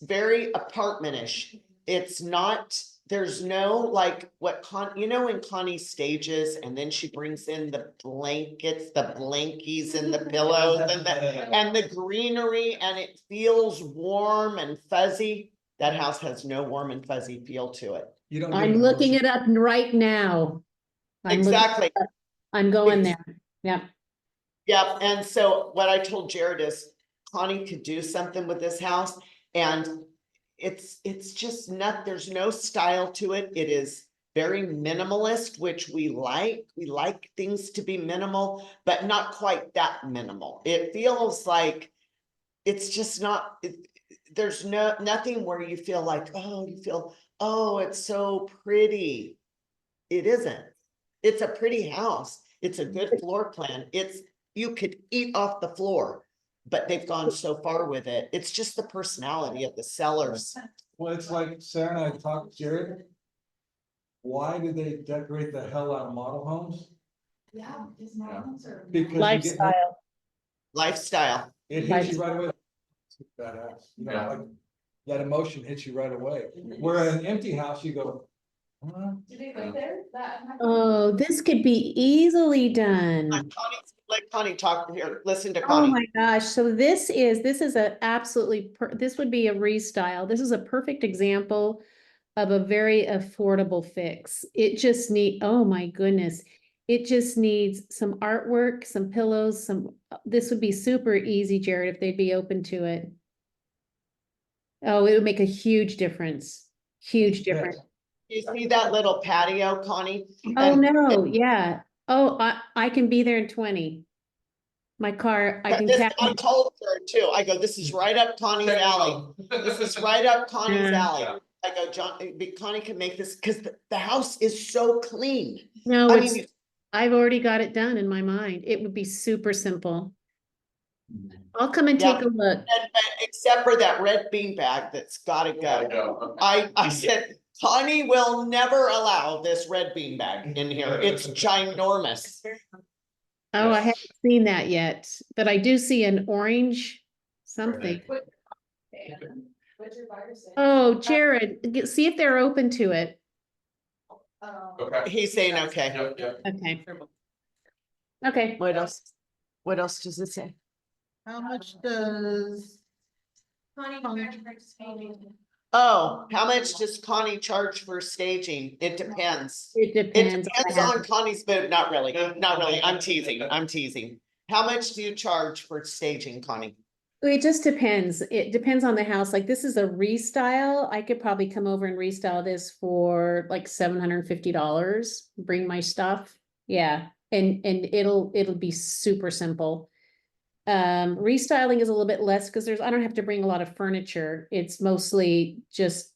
Speaker 1: Very apartment-ish. It's not, there's no like what you know, when Connie stages and then she brings in the blankets, the blankies and the pillows and the greenery and it feels warm and fuzzy. That house has no warm and fuzzy feel to it.
Speaker 4: You don't. get
Speaker 9: I'm
Speaker 4: an
Speaker 9: looking
Speaker 4: emotion.
Speaker 9: it up right now. I'm looking-
Speaker 1: Exactly.
Speaker 9: I'm going there. Yeah.
Speaker 1: Yeah, and so what I told Jared is Connie could do something with this house and it's just not, there's no style to it. It is very minimalist, which we like. We like things to be minimal, but not quite that minimal. It feels like it's just not, there's nothing where you feel like, oh, it's so pretty. It isn't. It's a pretty house. It's a good floor plan. You could eat off the floor, but they've gone so far with it. It's just the personality of the sellers.
Speaker 4: Well, it's like Sarah and I talked, Jared. Why do they decorate the hell out of model homes?
Speaker 3: Yeah, his mom's are.
Speaker 4: Because you get-
Speaker 9: Lifestyle.
Speaker 1: Lifestyle.
Speaker 4: It hits you right away. Badass. You know,
Speaker 11: Yeah.
Speaker 4: like, that emotion hits you right away. Where an empty house, you go.
Speaker 3: Do they live there?
Speaker 9: Oh, this could be easily done.
Speaker 1: Let Connie talk here. Listen to
Speaker 9: Oh
Speaker 1: Connie.
Speaker 9: my gosh, so this is a absolutely, this would be a restyle. This is a perfect example of a very affordable fix. It just oh my goodness. It just needs some artwork, some pillows, this would be super easy, Jared, if they'd be open to it. Oh, it would make a huge difference. Huge difference.
Speaker 1: You see that little patio, Connie?
Speaker 9: Oh,
Speaker 1: And-
Speaker 9: no, yeah. Oh, I can be there in 20. My car, I can
Speaker 1: I told her too. I go, this is right up Connie's alley. This is right up Connie's
Speaker 9: Yeah.
Speaker 1: alley. I go, Connie can make this, because the house is so clean.
Speaker 9: No,
Speaker 1: I
Speaker 9: it's,
Speaker 1: mean,
Speaker 9: I've already got it done in my mind. It would be super simple. I'll come and take
Speaker 1: Yeah.
Speaker 9: a look.
Speaker 1: But except for that red beanbag that's gotta go. I said, Connie will never allow this red bean bag in here. It's ginormous.
Speaker 9: Oh, I haven't seen that yet, but I do see an orange something.
Speaker 3: What's your buyer say?
Speaker 9: Oh, Jared, see if they're open to it.
Speaker 11: Okay.
Speaker 1: He's saying, okay.
Speaker 11: Yep, yep.
Speaker 9: Okay. Okay.
Speaker 1: What else? What else does it say?
Speaker 5: How much does?
Speaker 7: Connie,
Speaker 1: Oh, how much does Connie charge for staging? It depends.
Speaker 9: It
Speaker 1: It
Speaker 9: depends.
Speaker 1: depends on Connie's bid. Not really, not really. I'm teasing. I'm teasing. How much do you charge for staging, Connie?
Speaker 9: It just depends. It depends on the house. Like this is a restyle. I could probably come over and restyle this for like $750. Bring my stuff. Yeah. And it'll be super simple. Restyling is a little bit less because I don't have to bring a lot of furniture. It's mostly just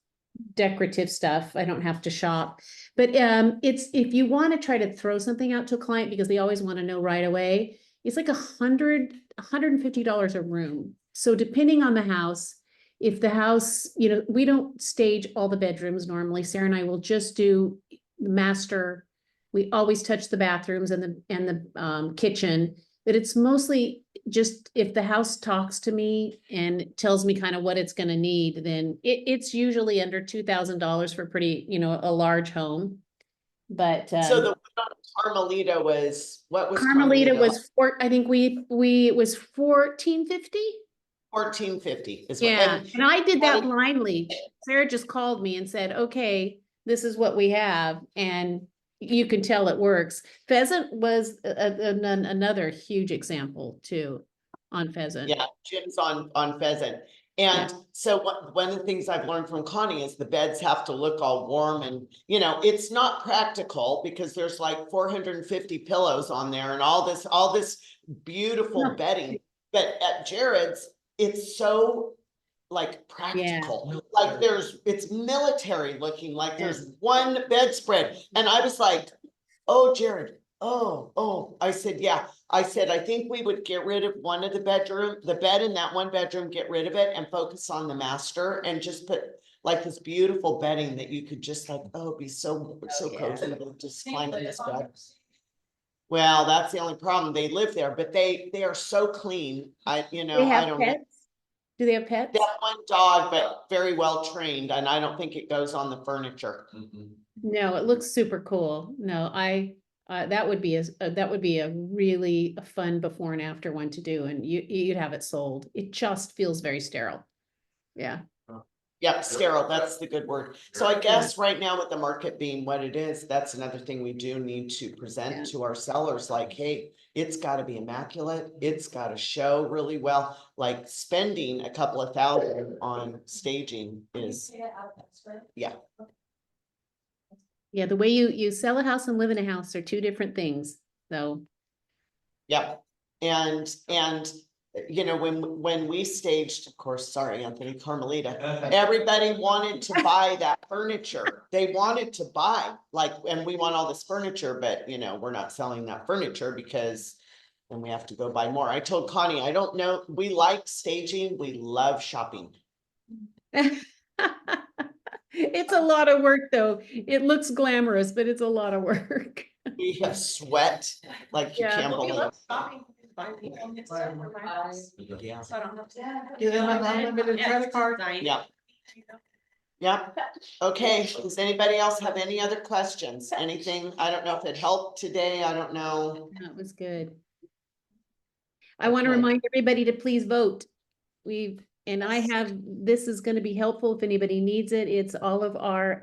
Speaker 9: decorative stuff. I don't have to shop. But it's if you want to try to throw something out to a client because they always want to know right away, it's like $150 a room. So depending on the house, if the house, we don't stage all the bedrooms normally. Sarah and I will just do the master. We always touch the bathrooms and the kitchen, but it's mostly just if the house talks to me and tells me kind of what it's going to need, then it's usually under $2,000 for pretty, a large home. But
Speaker 1: So the one on Carmelita was, what was
Speaker 9: Carmelita
Speaker 1: Carmelita?
Speaker 9: was I think it was 1450.
Speaker 1: 1450 is what.
Speaker 9: Yeah, and I did that
Speaker 1: Connie-
Speaker 9: blindly. Sarah just called me and said, okay, this is what we have, and you can tell it works. Pheasant was another huge example too on pheasant.
Speaker 1: Yeah, Jim's on pheasant.
Speaker 9: Yeah.
Speaker 1: And so one of the things I've learned from Connie is the beds have to look all warm and, it's not practical because there's like 450 pillows on there and all this beautiful
Speaker 9: No.
Speaker 1: bedding. But at Jared's, it's so like practical. Like it's military looking, like there's one bedspread. And I was like, oh, Jared, oh, I said, yeah. I said, I think we would get rid of one of the bed in that one bedroom, get rid of it and focus on the master and just put like this beautiful bedding that you could just like, be so cozy to just climb in this bed. Well, that's the only problem. They live there, but they are so clean.
Speaker 9: They
Speaker 1: I
Speaker 9: have
Speaker 1: don't know.
Speaker 9: pets? Do they have pets?
Speaker 1: They have one dog, but very well trained, and I don't think it goes on the furniture.
Speaker 9: No, it looks super cool. No, that would be a really fun before and after one to do, and you'd have it sold. It just feels very sterile. Yeah.
Speaker 1: Yep, sterile, that's the good word. So I guess right now with the market being what it is, that's another thing we do need to present to our sellers, like, hey, it's gotta be immaculate, it's gotta show really well, like spending a couple of thousand on staging is, yeah.
Speaker 9: Yeah, the way you sell a house and live in a house are two different things, so.
Speaker 1: Yep, and when we staged, of course, sorry, Anthony, Carmelita, everybody wanted to buy that furniture. They wanted to buy, like, and we want all this furniture, but we're not selling that furniture because then we have to go buy more. I told Connie, I don't know, we like staging, we love shopping.
Speaker 9: It's a lot of work though. It looks glamorous, but it's a lot of work.
Speaker 1: We have sweat like you
Speaker 9: Yeah.
Speaker 1: can't
Speaker 6: We
Speaker 1: believe.
Speaker 6: love shopping. Buy people and get stuff for my house,
Speaker 1: Yeah.
Speaker 6: so I don't have to.
Speaker 5: Give them an unlimited credit card.
Speaker 1: Yeah. Yep. Okay, does anybody else have any other questions? Anything? I don't know if it helped today. I don't know.
Speaker 9: That was good. I want to
Speaker 1: Okay.
Speaker 9: remind everybody to please vote. This is going to be helpful if anybody needs it. It's all of our,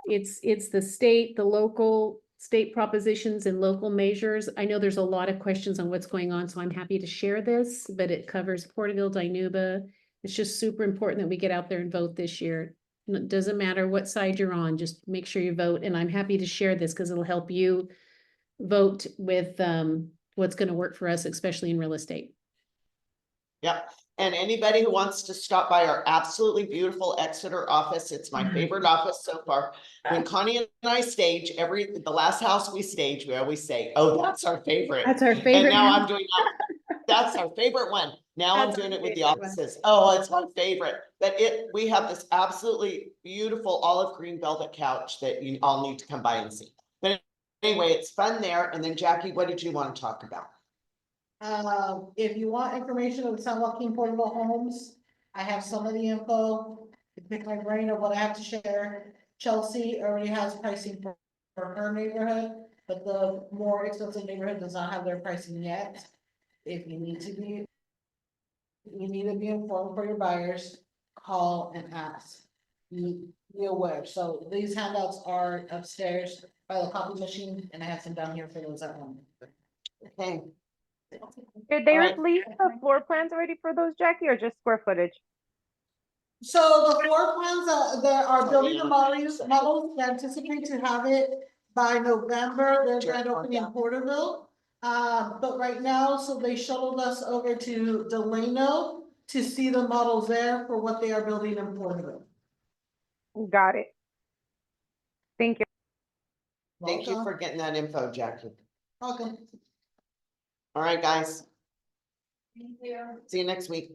Speaker 9: it's the state, the local state propositions and local measures. I know there's a lot of questions on what's going on, so I'm happy to share this, but it covers Porterville, Dinuba. It's just super important that we get out there and vote this year. It doesn't matter what side you're on, just make sure you vote. And I'm happy to share this because it'll help you vote with what's going to work for us, especially in real estate.
Speaker 1: Yep. And anybody who wants to stop by our absolutely beautiful Exeter office, it's my favorite office so far. When Connie and I stage the last house we stage, we always say, oh, that's our favorite.
Speaker 9: That's our
Speaker 1: And
Speaker 9: favorite.
Speaker 1: now I'm doing that. That's our favorite one. Now I'm
Speaker 6: That's our
Speaker 1: doing it with the
Speaker 6: favorite one.
Speaker 1: offices. Oh, it's my favorite. But we have this absolutely beautiful olive green velvet couch that you all need to come by and see. But anyway, it's fun there. And then Jackie, what did you want to talk about?
Speaker 5: If you want information on the San Joaquin Portable Homes, I have some of the info. To pick my brain of what I have to share. Chelsea already has pricing for her neighborhood, but the more expensive neighborhood does not have their pricing yet. If you need to be. You need to be informed for your buyers, call and ask. Be aware, so these handouts are upstairs by the copy machine, and I have some down here for those at home.
Speaker 1: Okay.
Speaker 12: Did they
Speaker 1: Alright.
Speaker 12: release the floor plans already for those, Jackie, or just square footage?
Speaker 5: So the floor plans, there are building the models, they anticipate to have it by November, their grand opening in Porterville. But right now, so they shuttled us over to Delano to see the models there for what they are building in Porterville.
Speaker 12: Got it. Thank you.
Speaker 1: Thank you
Speaker 5: Welcome.
Speaker 1: for getting that info, Jackie.
Speaker 5: Welcome.
Speaker 1: All right, guys.
Speaker 3: Thank you.
Speaker 1: See you next week.